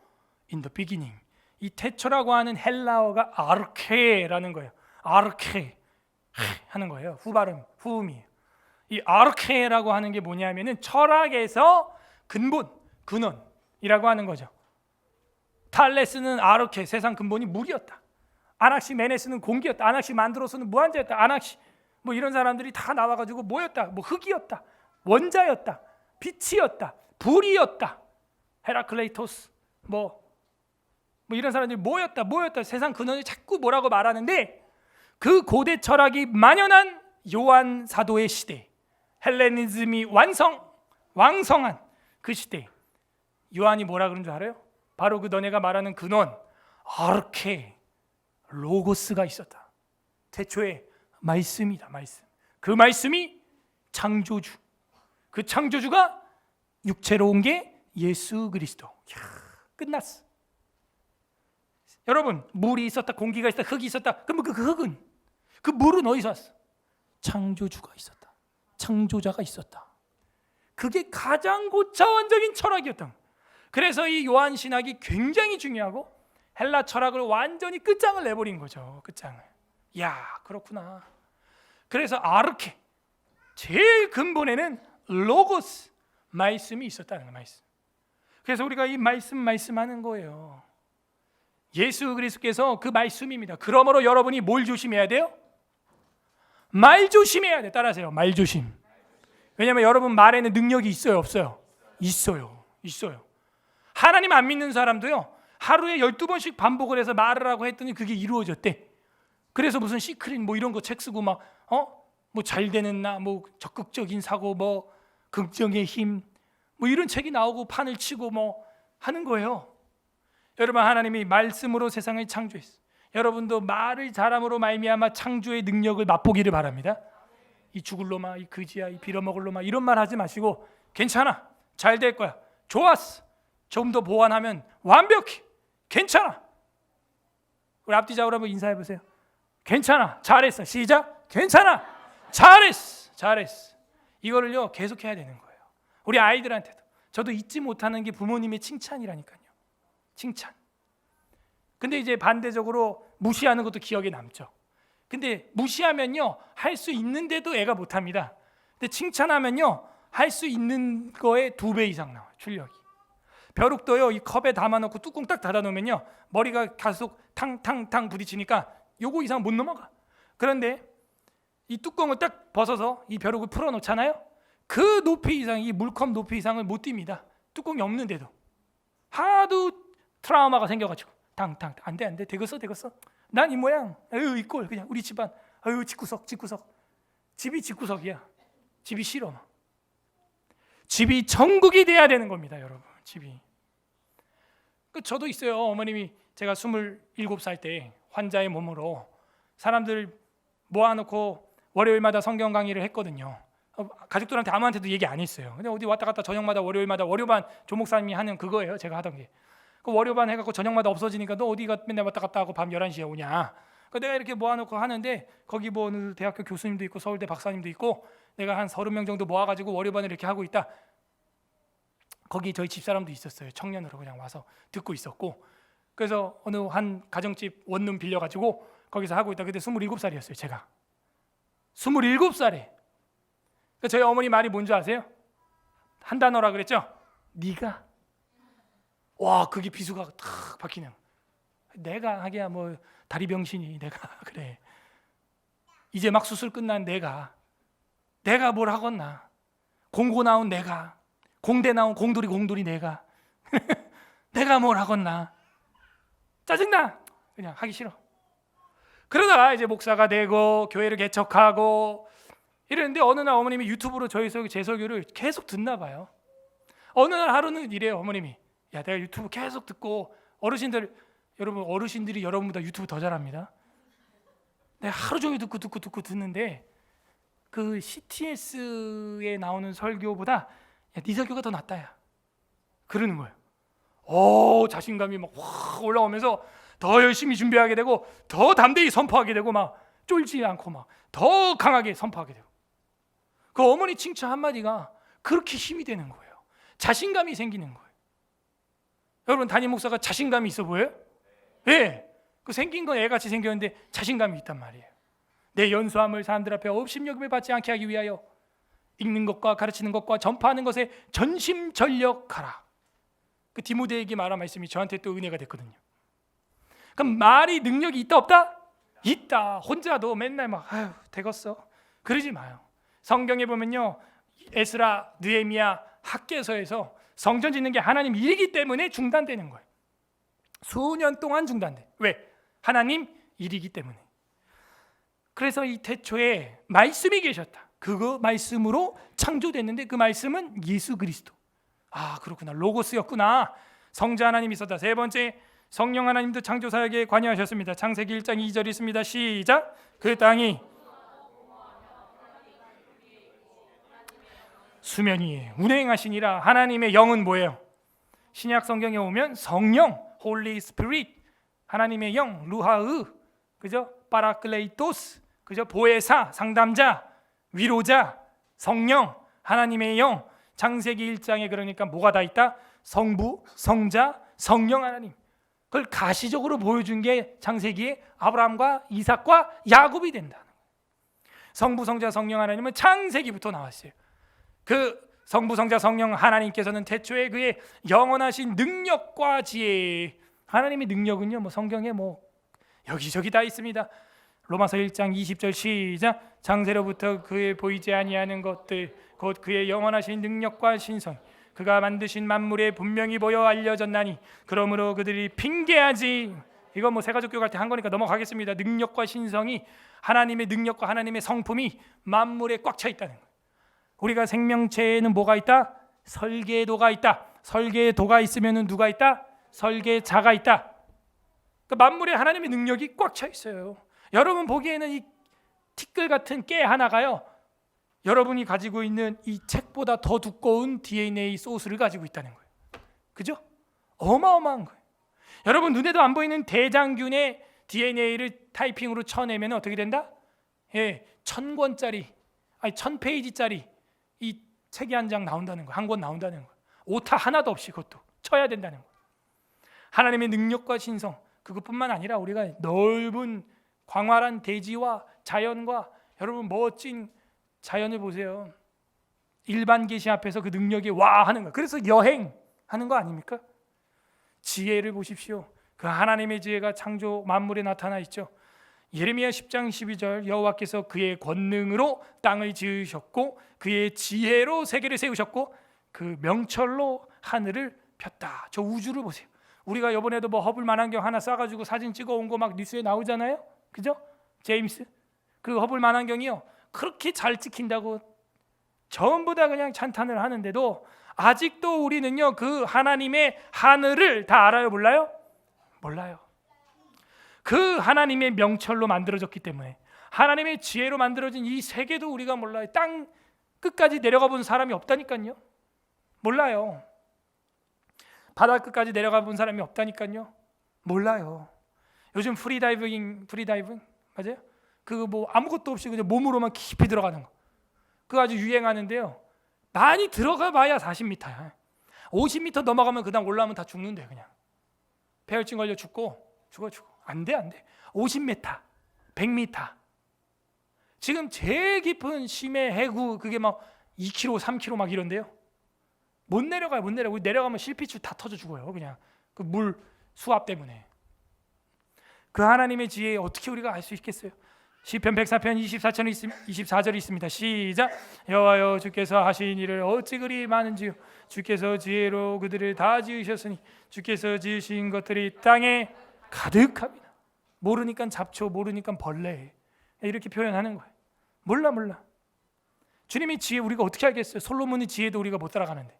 in the beginning. 이 태초라고 하는 헬라어가 아르케라는 거예요. 아르케 하는 거예요. 후발음, 후음이에요. 이 아르케라고 하는 게 뭐냐면은 철학에서 근본, 근원이라고 하는 거죠. 탈레스는 아르케, 세상 근본이 물이었다. 아낙시메네스는 공기였다. 아낙시만드로스는 무한자였다. 아낙시 뭐 이런 사람들이 다 나와가지고 뭐였다? 뭐 흙이었다, 원자였다, 빛이었다, 불이었다. 헤라클레이토스 뭐 이런 사람들이 뭐였다 세상 근원을 자꾸 뭐라고 말하는데 그 고대 철학이 만연한 요한 사도의 시대, 헬레니즘이 왕성한 그 시대, 요한이 뭐라 그런 줄 알아요? 바로 그 너네가 말하는 근원, 아르케, 로고스가 있었다. 태초에 말씀이다. 말씀. 그 말씀이 창조주. 그 창조주가 육체로 온 게 예수 그리스도. 이야, 끝났어. 여러분, 물이 있었다, 공기가 있었다, 흙이 있었다. 그러면 그 흙은, 그 물은 어디서 왔어? 창조주가 있었다. 창조자가 있었다. 그게 가장 고차원적인 철학이었던 거예요. 그래서 이 요한 신학이 굉장히 중요하고 헬라 철학을 완전히 끝장을 내버린 거죠. 끝장을. 야, 그렇구나. 그래서 아르케, 제일 근본에는 로고스, 말씀이 있었다는 거예요. 말씀. 그래서 우리가 이 말씀하는 거예요. 예수 그리스도께서 그 말씀입니다. 그러므로 여러분이 뭘 조심해야 돼요? 말 조심해야 돼. 따라하세요. 말 조심. 왜냐하면 여러분 말에는 능력이 있어요, 없어요? 있어요. 하나님 안 믿는 사람도요, 하루에 12번씩 반복을 해서 말을 하고 했더니 그게 이루어졌대. 그래서 무슨 시크릿 뭐 이런 거 책 쓰고 막 뭐 잘 되는 나, 뭐 적극적인 사고, 뭐 긍정의 힘, 뭐 이런 책이 나오고 판을 치고 뭐 하는 거예요. 여러분, 하나님이 말씀으로 세상을 창조했어요. 여러분도 말을 잘함으로 말미암아 창조의 능력을 맛보기를 바랍니다. 이 죽을 놈아, 이 그지야, 이 빌어먹을 놈아 이런 말 하지 마시고 괜찮아, 잘 될 거야, 좋았어, 좀 더 보완하면 완벽해, 괜찮아. 우리 앞뒤 좌우로 한번 인사해 보세요. 괜찮아, 잘했어. 시작. 괜찮아, 잘했어. 이거를요 계속 해야 되는 거예요. 우리 아이들한테도. 저도 잊지 못하는 게 부모님의 칭찬이라니까요. 칭찬. 근데 이제 반대적으로 무시하는 것도 기억에 남죠. 근데 무시하면요 할 수 있는데도 애가 못합니다. 근데 칭찬하면요 할 수 있는 거에 2배 이상 나와요. 출력이. 벼룩도요 이 컵에 담아놓고 뚜껑 딱 닫아놓으면요 머리가 계속 탕탕탕 부딪히니까 요거 이상 못 넘어가. 그런데 이 뚜껑을 딱 벗어서 이 벼룩을 풀어놓잖아요. 그 높이 이상, 이 물컵 높이 이상을 못 뜁니다. 뚜껑이 없는데도. 하도 트라우마가 생겨가지고 탕탕 안돼 되겠어 난 이 모양, 아유 이 꼴, 그냥 우리 집안, 아유 집구석 집이 집구석이야. 집이 싫어. 집이 천국이 돼야 되는 겁니다, 여러분. 집이. 저도 있어요. 어머님이 제가 27살 때 환자의 몸으로 사람들 모아놓고 월요일마다 성경 강의를 했거든요. 가족들한테 아무한테도 얘기 안 했어요. 근데 어디 왔다 갔다 저녁마다 월요일마다 월요반 조목사님이 하는 그거예요. 제가 하던 게. 그 월요반 해갖고 저녁마다 없어지니까 너 어디가 맨날 왔다 갔다 하고 밤 11시에 오냐. 내가 이렇게 모아놓고 하는데 거기 뭐 어느 대학교 교수님도 있고 서울대 박사님도 있고 내가 한 30명 정도 모아가지고 월요반을 이렇게 하고 있다. 거기 저희 집사람도 있었어요. 청년으로 그냥 와서 듣고 있었고, 그래서 어느 한 가정집 원룸 빌려가지고 거기서 하고 있다. 그때 27살이었어요. 제가 27살에. 저희 어머니 말이 뭔지 아세요? 한 단어라 그랬죠? 네가. 와, 그게 비수가 탁 박히는. 내가 하기야 뭐 다리 병신이 내가 그래. 이제 막 수술 끝난 내가 뭘 하겠나. 공고 나온 내가, 공대 나온 공돌이 내가 내가 뭘 하겠나. 짜증나. 그냥 하기 싫어. 그러다가 이제 목사가 되고 교회를 개척하고 이랬는데 어느 날 어머님이 유튜브로 제 설교를 계속 듣나 봐요. 어느 날 하루는 이래요. 어머님이, 야, 내가 유튜브 계속 듣고 어르신들이 여러분보다 유튜브 더 잘합니다. 내가 하루 종일 듣고 듣는데 그 CTS에 나오는 설교보다 야, 네 설교가 더 낫다 야. 그러는 거예요. 오, 자신감이 막 확 올라오면서 더 열심히 준비하게 되고 더 담대히 선포하게 되고 막 쫄지 않고 막 더 강하게 선포하게 되고, 그 어머니 칭찬 한마디가 그렇게 힘이 되는 거예요. 자신감이 생기는 거예요. 여러분, 담임 목사가 자신감이 있어 보여요? 예. 그 생긴 건 애같이 생겼는데 자신감이 있단 말이에요. 내 연수함을 사람들 앞에 업신여김을 받지 않게 하기 위하여 읽는 것과 가르치는 것과 전파하는 것에 전심전력하라. 그 디모데에게 말한 말씀이 저한테 또 은혜가 됐거든요. 그럼 말이 능력이 있다 없다? 있다. 혼자도 맨날 막 아유 되겠어 그러지 마요. 성경에 보면요, 에스라, 느헤미야, 학개서에서 성전 짓는 게 하나님 일이기 때문에 중단되는 거예요. 수년 동안 중단돼. 왜? 하나님 일이기 때문에. 그래서 이 태초에 말씀이 계셨다. 그거 말씀으로 창조됐는데 그 말씀은 예수 그리스도. 아, 그렇구나. 로고스였구나. 성자 하나님이 있었다. 세 번째, 성령 하나님도 창조 사역에 관여하셨습니다. 창세기 1장 2절 있습니다. 시작. 그 땅이 수면 위에 운행하시니라. 하나님의 영은 뭐예요? 신약 성경에 오면 성령, 홀리 스피릿, 하나님의 영, 루하으, 그죠? 파라클레이토스, 그죠? 보혜사, 상담자, 위로자, 성령, 하나님의 영. 창세기 1장에 그러니까 뭐가 다 있다? 성부, 성자, 성령 하나님. 그걸 가시적으로 보여준 게 창세기에 아브라함과 이삭과 야곱이 된다는 거예요. 성부, 성자, 성령 하나님은 창세기부터 나왔어요. 그 성부, 성자, 성령 하나님께서는 태초에 그의 영원하신 능력과 지혜, 하나님의 능력은요, 뭐 성경에 뭐 여기저기 다 있습니다. 로마서 1장 20절 시작. 창세로부터 그의 보이지 아니하는 것들 곧 그의 영원하신 능력과 신성, 그가 만드신 만물에 분명히 보여 알려졌나니 그러므로 그들이 핑계하지. 이거 뭐 세가족교 갈 때 한 거니까 넘어가겠습니다. 능력과 신성이, 하나님의 능력과 하나님의 성품이 만물에 꽉 차 있다는 거예요. 우리가 생명체에는 뭐가 있다? 설계도가 있다. 설계도가 있으면 누가 있다? 설계자가 있다. 그 만물에 하나님의 능력이 꽉 차 있어요. 여러분 보기에는 이 티끌 같은 깨 하나가요, 여러분이 가지고 있는 이 책보다 더 두꺼운 DNA 소스를 가지고 있다는 거예요. 그죠? 어마어마한 거예요. 여러분 눈에도 안 보이는 대장균의 DNA를 타이핑으로 쳐내면 어떻게 된다? 예, 1000권짜리, 아니 1000페이지짜리 이 책이 한 장 나온다는 거예요. 한 권 나온다는 거예요. 오타 하나도 없이 그것도 쳐야 된다는 거예요. 하나님의 능력과 신성, 그것뿐만 아니라 우리가 넓은 광활한 대지와 자연과, 여러분 멋진 자연을 보세요. 일반 계시 앞에서 그 능력이 와 하는 거예요. 그래서 여행하는 거 아닙니까? 지혜를 보십시오. 그 하나님의 지혜가 창조 만물에 나타나 있죠. 예레미야 10장 12절, 여호와께서 그의 권능으로 땅을 지으셨고 그의 지혜로 세계를 세우셨고 그 명철로 하늘을 폈다. 저 우주를 보세요. 우리가 이번에도 뭐 허블 만환경 하나 쏴가지고 사진 찍어온 거 막 뉴스에 나오잖아요. 그죠? 제임스, 그 허블 만환경이요, 그렇게 잘 찍힌다고 전부 다 그냥 찬탄을 하는데도 아직도 우리는요 그 하나님의 하늘을 다 알아요? 몰라요? 몰라요. 그 하나님의 명철로 만들어졌기 때문에, 하나님의 지혜로 만들어진 이 세계도 우리가 몰라요. 땅 끝까지 내려가 본 사람이 없다니까요. 몰라요. 바다 끝까지 내려가 본 사람이 없다니까요. 몰라요. 요즘 프리다이빙 맞아요? 그거 뭐 아무것도 없이 그냥 몸으로만 깊이 들어가는 거. 그거 아주 유행하는데요. 많이 들어가 봐야 40m야. 50m 넘어가면 그다음 올라오면 다 죽는데 그냥. 폐혈증 걸려 죽고 죽어. 안 돼. 50m, 100m. 지금 제일 깊은 심해 해구 그게 막 2km, 3km 막 이런데요. 못 내려가요. 우리 내려가면 실핏줄 다 터져 죽어요. 그냥 그 물 수압 때문에. 그 하나님의 지혜 어떻게 우리가 알 수 있겠어요? 시편 104편 24절이 있습니다. 시작. 여호와여 주께서 하신 일을 어찌 그리 많은지요. 주께서 지혜로 그들을 다 지으셨으니 주께서 지으신 것들이 땅에 가득합니다. 모르니까 잡초, 모르니까 벌레 이렇게 표현하는 거예요. 몰라. 주님의 지혜 우리가 어떻게 알겠어요? 솔로몬의 지혜도 우리가 못 따라가는데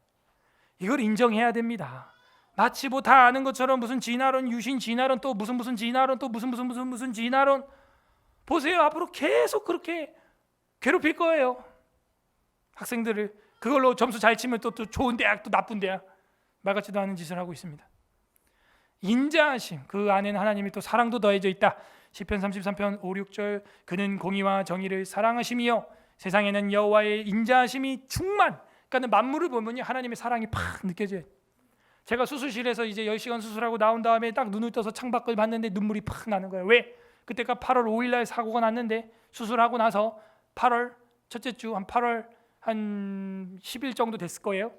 이걸 인정해야 됩니다. 마치 뭐 다 아는 것처럼 무슨 진화론, 유신 진화론, 또 무슨 진화론, 또 무슨 진화론. 보세요. 앞으로 계속 그렇게 괴롭힐 거예요. 학생들을 그걸로 점수 잘 치면 또 좋은 대학, 또 나쁜 대학 말 같지도 않은 짓을 하고 있습니다. 인자하심, 그 안에는 하나님이 또 사랑도 더해져 있다. 시편 33편 5, 6절 그는 공의와 정의를 사랑하심이요 세상에는 여호와의 인자하심이 충만. 그러니까 만물을 보면 하나님의 사랑이 팍 느껴져요. 제가 수술실에서 이제 10시간 수술하고 나온 다음에 딱 눈을 떠서 창밖을 봤는데 눈물이 팍 나는 거예요. 왜? 그때가 8월 5일 날 사고가 났는데 수술하고 나서 8월 첫째 주 한 8월 한 10일 정도 됐을 거예요.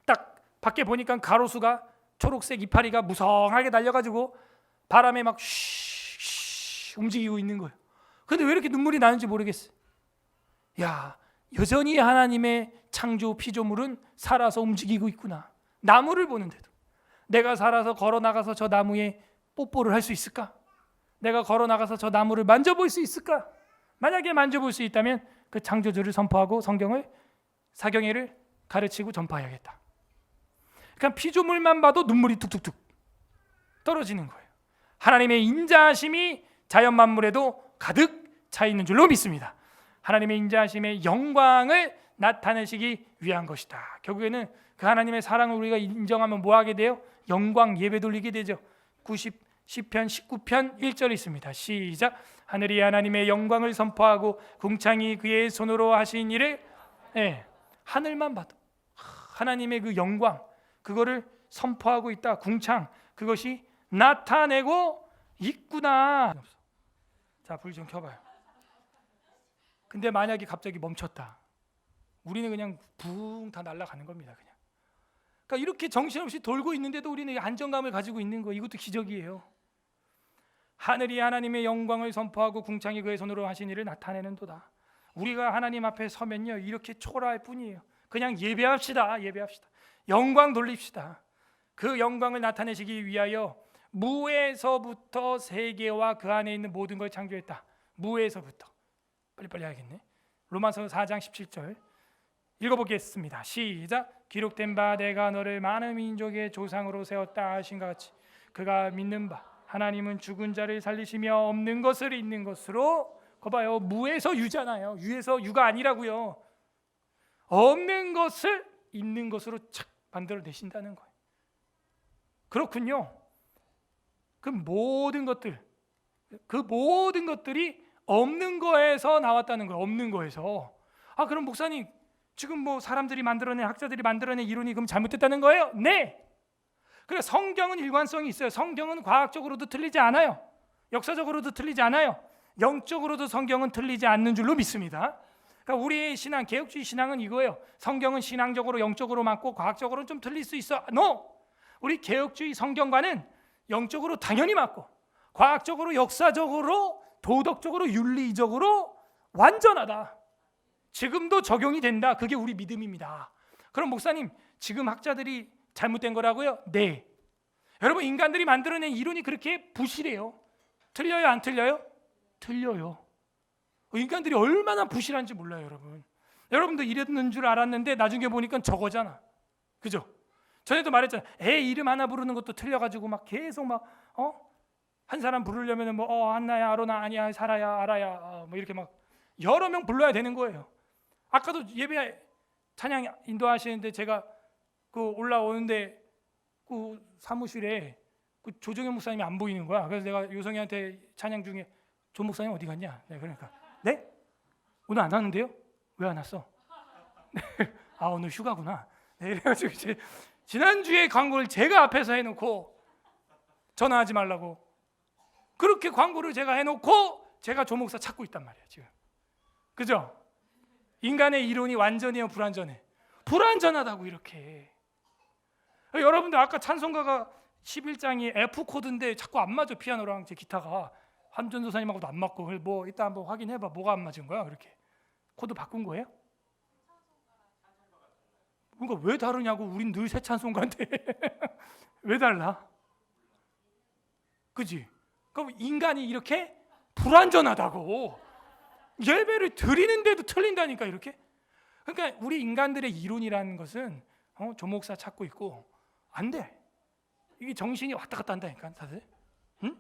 딱 밖에 보니까 가로수가 초록색 이파리가 무성하게 날려가지고 바람에 막 쉬 움직이고 있는 거예요. 근데 왜 이렇게 눈물이 나는지 모르겠어요. 야, 여전히 하나님의 창조 피조물은 살아서 움직이고 있구나. 나무를 보는데도 내가 살아서 걸어 나가서 저 나무에 뽀뽀를 할 수 있을까? 내가 걸어 나가서 저 나무를 만져볼 수 있을까? 만약에 만져볼 수 있다면 그 창조주를 선포하고 사경회를 가르치고 전파해야겠다. 그러니까 피조물만 봐도 눈물이 툭툭툭 떨어지는 거예요. 하나님의 인자하심이 자연 만물에도 가득 차 있는 줄로 믿습니다. 하나님의 인자하심의 영광을 나타내시기 위한 것이다. 결국에는 그 하나님의 사랑을 우리가 인정하면 뭐 하게 돼요? 영광 예배 돌리게 되죠. 시편 19편 1절이 있습니다. 시작. 하늘이 하나님의 영광을 선포하고 궁창이 그의 손으로 하신 일을 하늘만 봐도 하나님의 그 영광 그거를 선포하고 있다. 궁창 그것이 나타내고 있구나. 자, 불 좀 켜봐요. 근데 만약에 갑자기 멈췄다. 우리는 그냥 붕 다 날아가는 겁니다. 그냥. 그러니까 이렇게 정신없이 돌고 있는데도 우리는 안정감을 가지고 있는 거 이것도 기적이에요. 하늘이 하나님의 영광을 선포하고 궁창이 그의 손으로 하신 일을 나타내는도다. 우리가 하나님 앞에 서면요 이렇게 초라할 뿐이에요. 그냥 예배합시다. 영광 돌립시다. 그 영광을 나타내시기 위하여 무에서부터 세계와 그 안에 있는 모든 걸 창조했다. 무에서부터. 빨리빨리 해야겠네. 로마서 4장 17절 읽어보겠습니다. 시작. 기록된 바 내가 너를 많은 민족의 조상으로 세웠다 하신 것 같이 그가 믿는 바 하나님은 죽은 자를 살리시며 없는 것을 있는 것으로. 거봐요. 무에서 유잖아요. 유에서 유가 아니라고요. 없는 것을 있는 것으로 착 만들어내신다는 거예요. 그렇군요. 그 모든 것들이 없는 거에서 나왔다는 거예요. 없는 거에서. 그럼 목사님 지금 뭐 사람들이 만들어낸 학자들이 만들어낸 이론이 그럼 잘못됐다는 거예요? 네. 그래 성경은 일관성이 있어요. 성경은 과학적으로도 틀리지 않아요. 역사적으로도 틀리지 않아요. 영적으로도 성경은 틀리지 않는 줄로 믿습니다. 그러니까 우리의 신앙, 개혁주의 신앙은 이거예요. 성경은 신앙적으로 영적으로 맞고 과학적으로는 좀 틀릴 수 있어. No. 우리 개혁주의 성경과는 영적으로 당연히 맞고 과학적으로 역사적으로 도덕적으로 윤리적으로 완전하다. 지금도 적용이 된다. 그게 우리 믿음입니다. 그럼 목사님 지금 학자들이 잘못된 거라고요? 네. 여러분 인간들이 만들어낸 이론이 그렇게 부실해요. 틀려요? 안 틀려요? 틀려요. 인간들이 얼마나 부실한지 몰라요. 여러분도 이랬는 줄 알았는데 나중에 보니까 저거잖아. 그죠? 전에도 말했잖아. 애 이름 하나 부르는 것도 틀려가지고 막 계속 한 사람 부르려면 한나야, 아로나, 아니야, 사라야, 아라야 뭐 이렇게 막 여러 명 불러야 되는 거예요. 아까도 예배 찬양 인도하시는데 제가 그 올라오는데 그 사무실에 그 조정현 목사님이 안 보이는 거야. 그래서 내가 요성이한테 찬양 중에 조 목사님 어디 갔냐? 네, 그러니까 네? 오늘 안 왔는데요? 왜 안 왔어? 네. 아 오늘 휴가구나. 네, 이래가지고 이제 지난주에 광고를 제가 앞에서 해놓고 전화하지 말라고 그렇게 광고를 제가 해놓고 제가 조 목사 찾고 있단 말이에요 지금. 그죠? 인간의 이론이 완전해요 불완전해? 불완전하다고 이렇게. 여러분들 아까 찬송가가 11장이 F 코드인데 자꾸 안 맞아. 피아노랑 제 기타가 한전도사님하고도 안 맞고. 뭐 이따 한번 확인해봐. 뭐가 안 맞은 거야? 그렇게 코드 바꾼 거예요? 그러니까 왜 다르냐고. 우린 늘 새 찬송가인데 왜 달라? 그지? 그럼 인간이 이렇게 불완전하다고. 예배를 드리는데도 틀린다니까 이렇게. 그러니까 우리 인간들의 이론이라는 것은 조 목사 찾고 있고 안 돼. 이게 정신이 왔다 갔다 한다니까 다들. 응?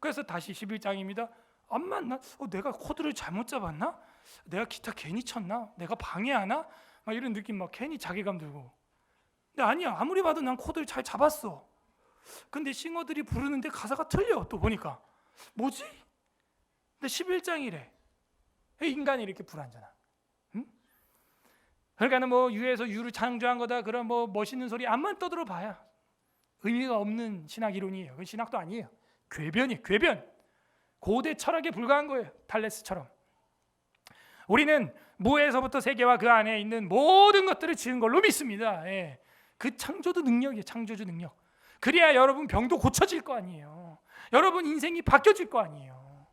그래서 다시 11장입니다. 안 맞나? 내가 코드를 잘못 잡았나? 내가 기타 괜히 쳤나? 내가 방해하나? 막 이런 느낌 막 괜히 자괴감 들고. 근데 아니야. 아무리 봐도 난 코드를 잘 잡았어. 근데 싱어들이 부르는데 가사가 틀려. 또 보니까 뭐지? 근데 11장이래. 인간이 이렇게 불완전한. 응? 그러니까는 뭐 유에서 유를 창조한 거다. 그런 뭐 멋있는 소리 암만 떠들어 봐야 의미가 없는 신학 이론이에요. 그건 신학도 아니에요. 궤변이에요. 궤변. 고대 철학에 불과한 거예요. 탈레스처럼. 우리는 무에서부터 세계와 그 안에 있는 모든 것들을 지은 걸로 믿습니다. 예. 그 창조도 능력이에요. 창조주 능력. 그래야 여러분 병도 고쳐질 거 아니에요. 여러분 인생이 바뀌어질 거 아니에요.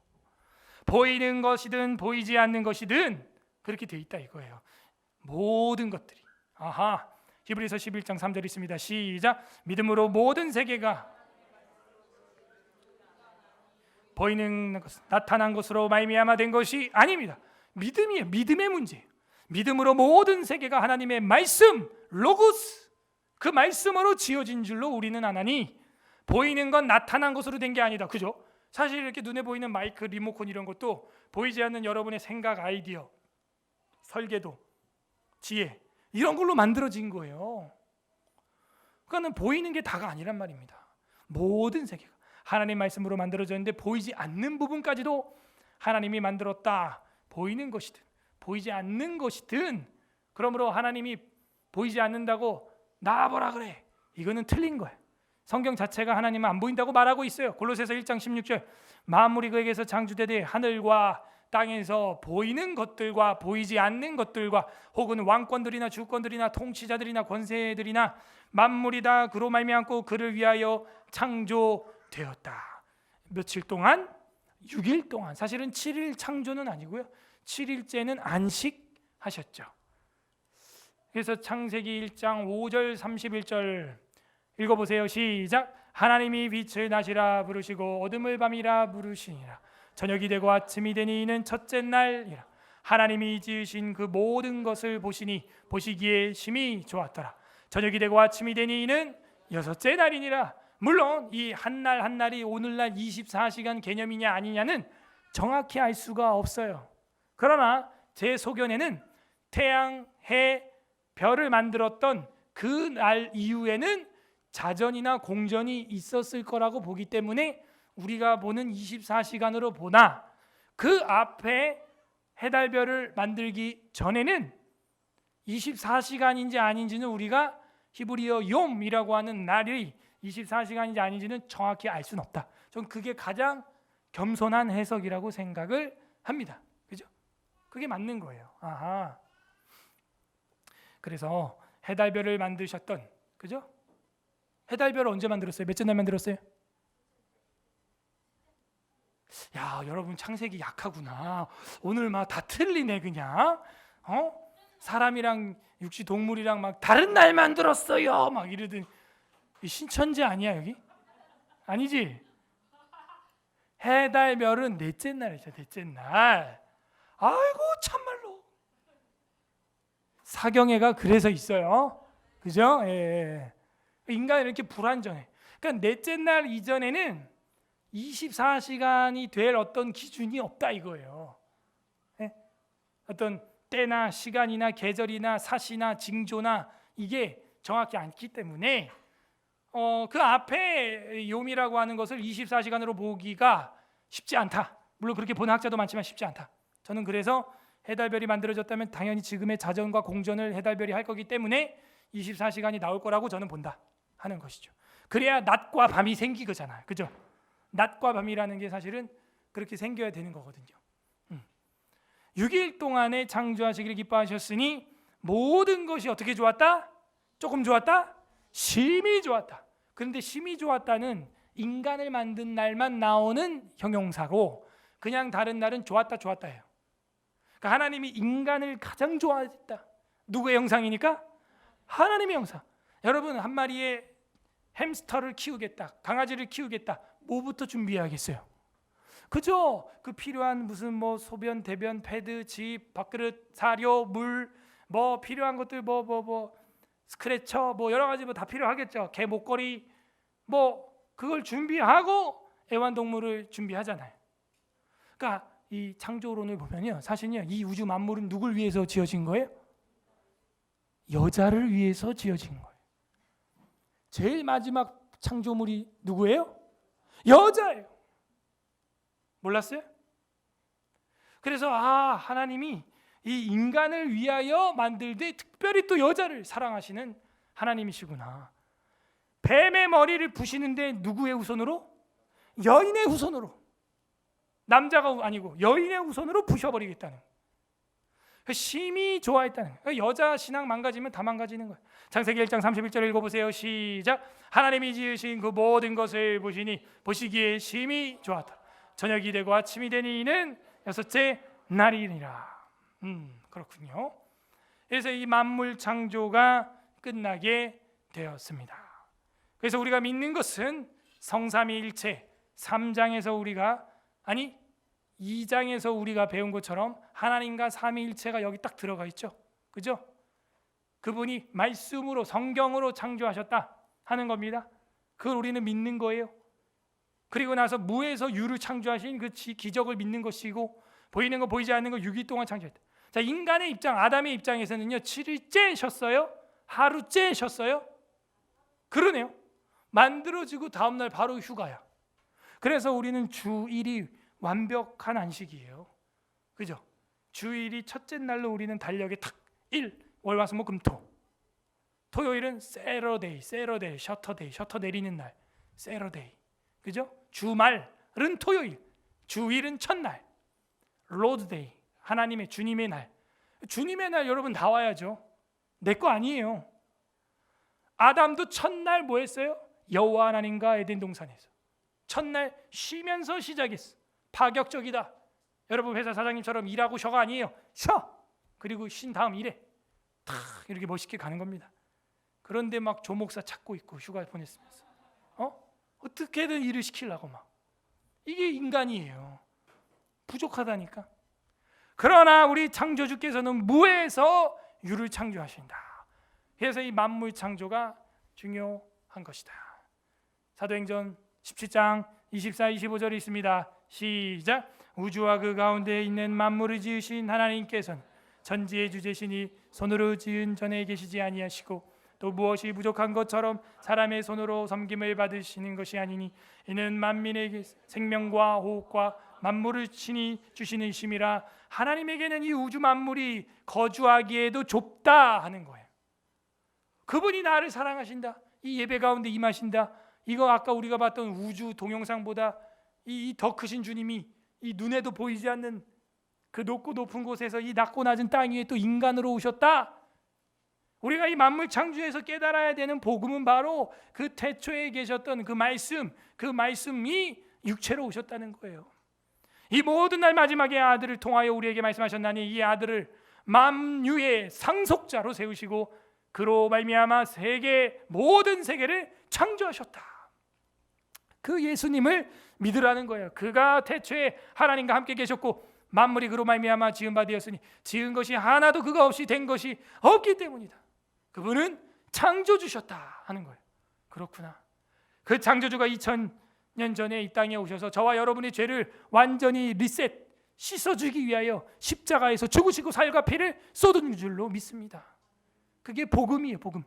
보이는 것이든 보이지 않는 것이든 그렇게 돼 있다 이거예요. 모든 것들이. 아하. 히브리서 11장 3절 있습니다. 시작. 믿음으로 모든 세계가 보이는 것, 나타난 것으로 말미암아 된 것이 아닙니다. 믿음이에요. 믿음의 문제. 믿음으로 모든 세계가 하나님의 말씀, 로고스, 그 말씀으로 지어진 줄로 우리는 아나니 보이는 건 나타난 것으로 된 게 아니다. 그죠? 사실 이렇게 눈에 보이는 마이크, 리모컨 이런 것도 보이지 않는 여러분의 생각, 아이디어, 설계도, 지혜 이런 걸로 만들어진 거예요. 그러니까 보이는 게 다가 아니란 말입니다. 모든 세계가 하나님 말씀으로 만들어졌는데 보이지 않는 부분까지도 하나님이 만들었다. 보이는 것이든 보이지 않는 것이든. 그러므로 하나님이 보이지 않는다고 나와보라 그래. 이거는 틀린 거예요. 성경 자체가 하나님은 안 보인다고 말하고 있어요. 골로새서 1장 16절 만물이 그에게서 창조되되 하늘과 땅에서 보이는 것들과 보이지 않는 것들과 혹은 왕권들이나 주권들이나 통치자들이나 권세들이나 만물이 다 그로 말미암고 그를 위하여 창조되었다. 며칠 동안? 6일 동안. 사실은 7일 창조는 아니고요. 7일째는 안식하셨죠. 그래서 창세기 1장 5절 31절 읽어보세요. 시작. 하나님이 빛을 낮이라 부르시고 어둠을 밤이라 부르시니라. 저녁이 되고 아침이 되니 이는 첫째 날이라. 하나님이 지으신 그 모든 것을 보시니 보시기에 심히 좋았더라. 저녁이 되고 아침이 되니 이는 여섯째 날이니라. 물론 이 한 날 한 날이 오늘날 24시간 개념이냐 아니냐는 정확히 알 수가 없어요. 그러나 제 소견에는 태양, 해, 별을 만들었던 그 날 이후에는 자전이나 공전이 있었을 거라고 보기 때문에 우리가 보는 24시간으로 보나 그 앞에 해달별을 만들기 전에는 24시간인지 아닌지는 우리가 히브리어 욤이라고 하는 날이 24시간인지 아닌지는 정확히 알 수는 없다. 전 그게 가장 겸손한 해석이라고 생각을 합니다. 그죠? 그게 맞는 거예요. 아하. 그래서 해달별을 만드셨던, 그죠? 해달별을 언제 만들었어요? 몇째 날 만들었어요? 야, 여러분 창세기 약하구나. 오늘 막 다 틀리네 그냥. 사람이랑 육지 동물이랑 막 다른 날 만들었어요. 막 이러던 신천지 아니야 여기? 아니지? 해달별은 넷째 날이죠. 넷째 날. 아이고 참말로. 사경회가 그래서 있어요. 그죠? 예. 인간이 이렇게 불완전해. 그러니까 넷째 날 이전에는 24시간이 될 어떤 기준이 없다 이거예요. 예? 어떤 때나 시간이나 계절이나 사시나 징조나 이게 정확히 않기 때문에 그 앞에 욤이라고 하는 것을 24시간으로 보기가 쉽지 않다. 물론 그렇게 보는 학자도 많지만 쉽지 않다. 저는 그래서 해달별이 만들어졌다면 당연히 지금의 자전과 공전을 해달별이 할 거기 때문에 24시간이 나올 거라고 저는 본다 하는 것이죠. 그래야 낮과 밤이 생기거잖아요. 그죠? 낮과 밤이라는 게 사실은 그렇게 생겨야 되는 거거든요. 6일 동안에 창조하시기를 기뻐하셨으니 모든 것이 어떻게 좋았다? 조금 좋았다? 심히 좋았다. 그런데 심히 좋았다는 인간을 만든 날만 나오는 형용사고 그냥 다른 날은 좋았다 좋았다예요. 그러니까 하나님이 인간을 가장 좋아했다. 누구의 형상이니까? 하나님의 형상. 여러분 한 마리의 햄스터를 키우겠다, 강아지를 키우겠다. 뭐부터 준비해야겠어요? 그죠? 그 필요한 무슨 뭐 소변, 대변, 패드, 집, 밥그릇, 사료, 물, 뭐 필요한 것들 뭐 스크래처 뭐 여러 가지 뭐 다 필요하겠죠. 개 목걸이 뭐 그걸 준비하고 애완동물을 준비하잖아요. 그러니까 이 창조론을 보면요, 사실은요 이 우주 만물은 누굴 위해서 지어진 거예요? 여자를 위해서 지어진 거예요. 제일 마지막 창조물이 누구예요? 여자예요. 몰랐어요? 그래서 하나님이 이 인간을 위하여 만들되 특별히 또 여자를 사랑하시는 하나님이시구나. 뱀의 머리를 부시는데 누구의 후손으로? 여인의 후손으로. 남자가 아니고 여인의 후손으로 부셔버리겠다는. 심히 좋아했다는 거예요. 여자 신앙 망가지면 다 망가지는 거예요. 창세기 1장 31절 읽어보세요. 시작. 하나님이 지으신 그 모든 것을 보시니 보시기에 심히 좋았다. 저녁이 되고 아침이 되니 이는 여섯째 날이니라. 그렇군요. 그래서 이 만물 창조가 끝나게 되었습니다. 그래서 우리가 믿는 것은 성삼위일체 3장에서 우리가 2장에서 우리가 배운 것처럼 하나님과 삼위일체가 여기 딱 들어가 있죠. 그죠? 그분이 말씀으로 성경으로 창조하셨다 하는 겁니다. 그걸 우리는 믿는 거예요. 그리고 나서 무에서 유를 창조하신 그 기적을 믿는 것이고 보이는 거 보이지 않는 거 6일 동안 창조했다. 자, 인간의 입장, 아담의 입장에서는요 7일째 쉬었어요? 하루째 쉬었어요? 그러네요. 만들어지고 다음날 바로 휴가야. 그래서 우리는 주일이 완벽한 안식이에요. 그죠? 주일이 첫째 날로 우리는 달력에 탁 1, 월, 화, 수, 목, 금, 토. 토요일은 세러데이, 셔터 내리는 날, 세러데이. 그죠? 주말은 토요일, 주일은 첫날, 로드데이, 하나님의 주님의 날. 주님의 날 여러분 나와야죠. 내 거 아니에요. 아담도 첫날 뭐 했어요? 여호와 하나님과 에덴 동산에서 첫날 쉬면서 시작했어. 파격적이다. 여러분 회사 사장님처럼 일하고 쉬어가 아니에요. 쉬어. 그리고 쉰 다음 일해. 탁 이렇게 멋있게 가는 겁니다. 그런데 막 조목사 찾고 있고 휴가 보냈으면서 어떻게든 일을 시키려고 막. 이게 인간이에요. 부족하다니까. 그러나 우리 창조주께서는 무에서 유를 창조하신다. 그래서 이 만물 창조가 중요한 것이다. 사도행전 17장 24, 25절이 있습니다. 시작. 우주와 그 가운데 있는 만물을 지으신 하나님께서는 천지의 주제시니 손으로 지은 전에 계시지 아니하시고 또 무엇이 부족한 것처럼 사람의 손으로 섬김을 받으시는 것이 아니니 이는 만민에게 생명과 호흡과 만물을 친히 주시는 이심이라. 하나님에게는 이 우주 만물이 거주하기에도 좁다 하는 거예요. 그분이 나를 사랑하신다. 이 예배 가운데 임하신다. 이거 아까 우리가 봤던 우주 동영상보다 이 더 크신 주님이 이 눈에도 보이지 않는 그 높고 높은 곳에서 이 낮고 낮은 땅 위에 또 인간으로 오셨다. 우리가 이 만물 창조에서 깨달아야 되는 복음은 바로 그 태초에 계셨던 그 말씀이 육체로 오셨다는 거예요. 이 모든 날 마지막에 아들을 통하여 우리에게 말씀하셨나니 이 아들을 만유의 상속자로 세우시고 그로 말미암아 모든 세계를 창조하셨다. 그 예수님을 믿으라는 거예요. 그가 태초에 하나님과 함께 계셨고 만물이 그로 말미암아 지은 바 되었으니 지은 것이 하나도 그가 없이 된 것이 없기 때문이다. 그분은 창조주셨다 하는 거예요. 그렇구나. 그 창조주가 2000년 전에 이 땅에 오셔서 저와 여러분의 죄를 완전히 리셋, 씻어주기 위하여 십자가에서 죽으시고 살과 피를 쏟은 줄로 믿습니다. 그게 복음이에요. 복음.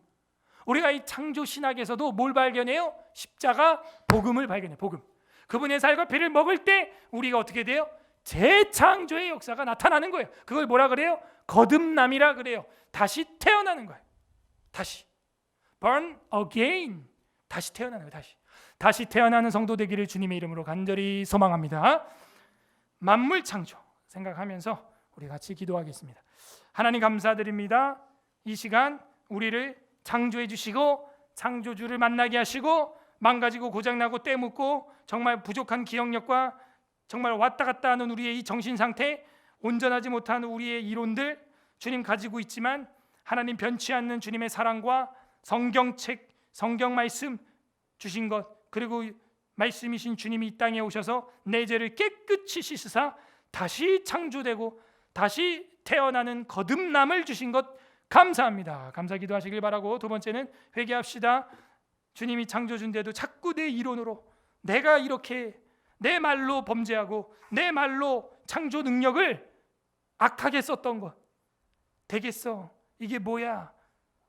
우리가 이 창조 신학에서도 뭘 발견해요? 십자가 복음을 발견해요. 복음. 그분의 살과 피를 먹을 때 우리가 어떻게 돼요? 재창조의 역사가 나타나는 거예요. 그걸 뭐라 그래요? 거듭남이라 그래요. 다시 태어나는 거예요. 다시 born again. 다시 태어나는 거예요. 다시 태어나는 성도 되기를 주님의 이름으로 간절히 소망합니다. 만물 창조 생각하면서 우리 같이 기도하겠습니다. 하나님 감사드립니다. 이 시간 우리를 창조해 주시고 창조주를 만나게 하시고 망가지고 고장나고 때묻고 정말 부족한 기억력과 정말 왔다 갔다 하는 우리의 이 정신 상태, 온전하지 못한 우리의 이론들 주님 가지고 있지만 하나님 변치 않는 주님의 사랑과 성경책, 성경 말씀 주신 것, 그리고 말씀이신 주님이 이 땅에 오셔서 내 죄를 깨끗이 씻으사 다시 창조되고 다시 태어나는 거듭남을 주신 것 감사합니다. 감사 기도하시길 바라고, 두 번째는 회개합시다. 주님이 창조주인데도 자꾸 내 이론으로 내가 이렇게 내 말로 범죄하고 내 말로 창조 능력을 악하게 썼던 것 되겠어, 이게 뭐야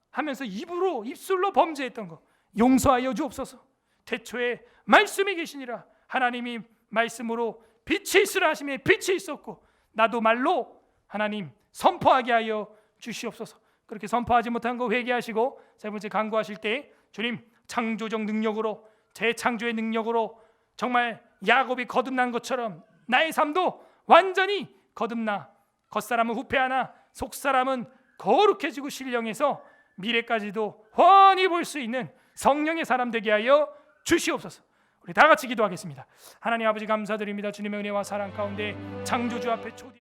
하면서 입술로 범죄했던 것 용서하여 주옵소서. 태초에 말씀이 계시니라. 하나님이 말씀으로 빛이 있으라 하심에 빛이 있었고 나도 말로 하나님 선포하게 하여 주시옵소서. 그렇게 선포하지 못한 거 회개하시고, 세 번째 간구하실 때 주님 창조적 능력으로, 재창조의 능력으로 정말 야곱이 거듭난 것처럼 나의 삶도 완전히 거듭나 겉사람은 후패하나 속사람은 거룩해지고 신령해서 미래까지도 훤히 볼 수 있는 성령의 사람 되게 하여 주시옵소서. 우리 다 같이 기도하겠습니다. 하나님 아버지 감사드립니다. 주님의 은혜와 사랑 가운데 창조주 앞에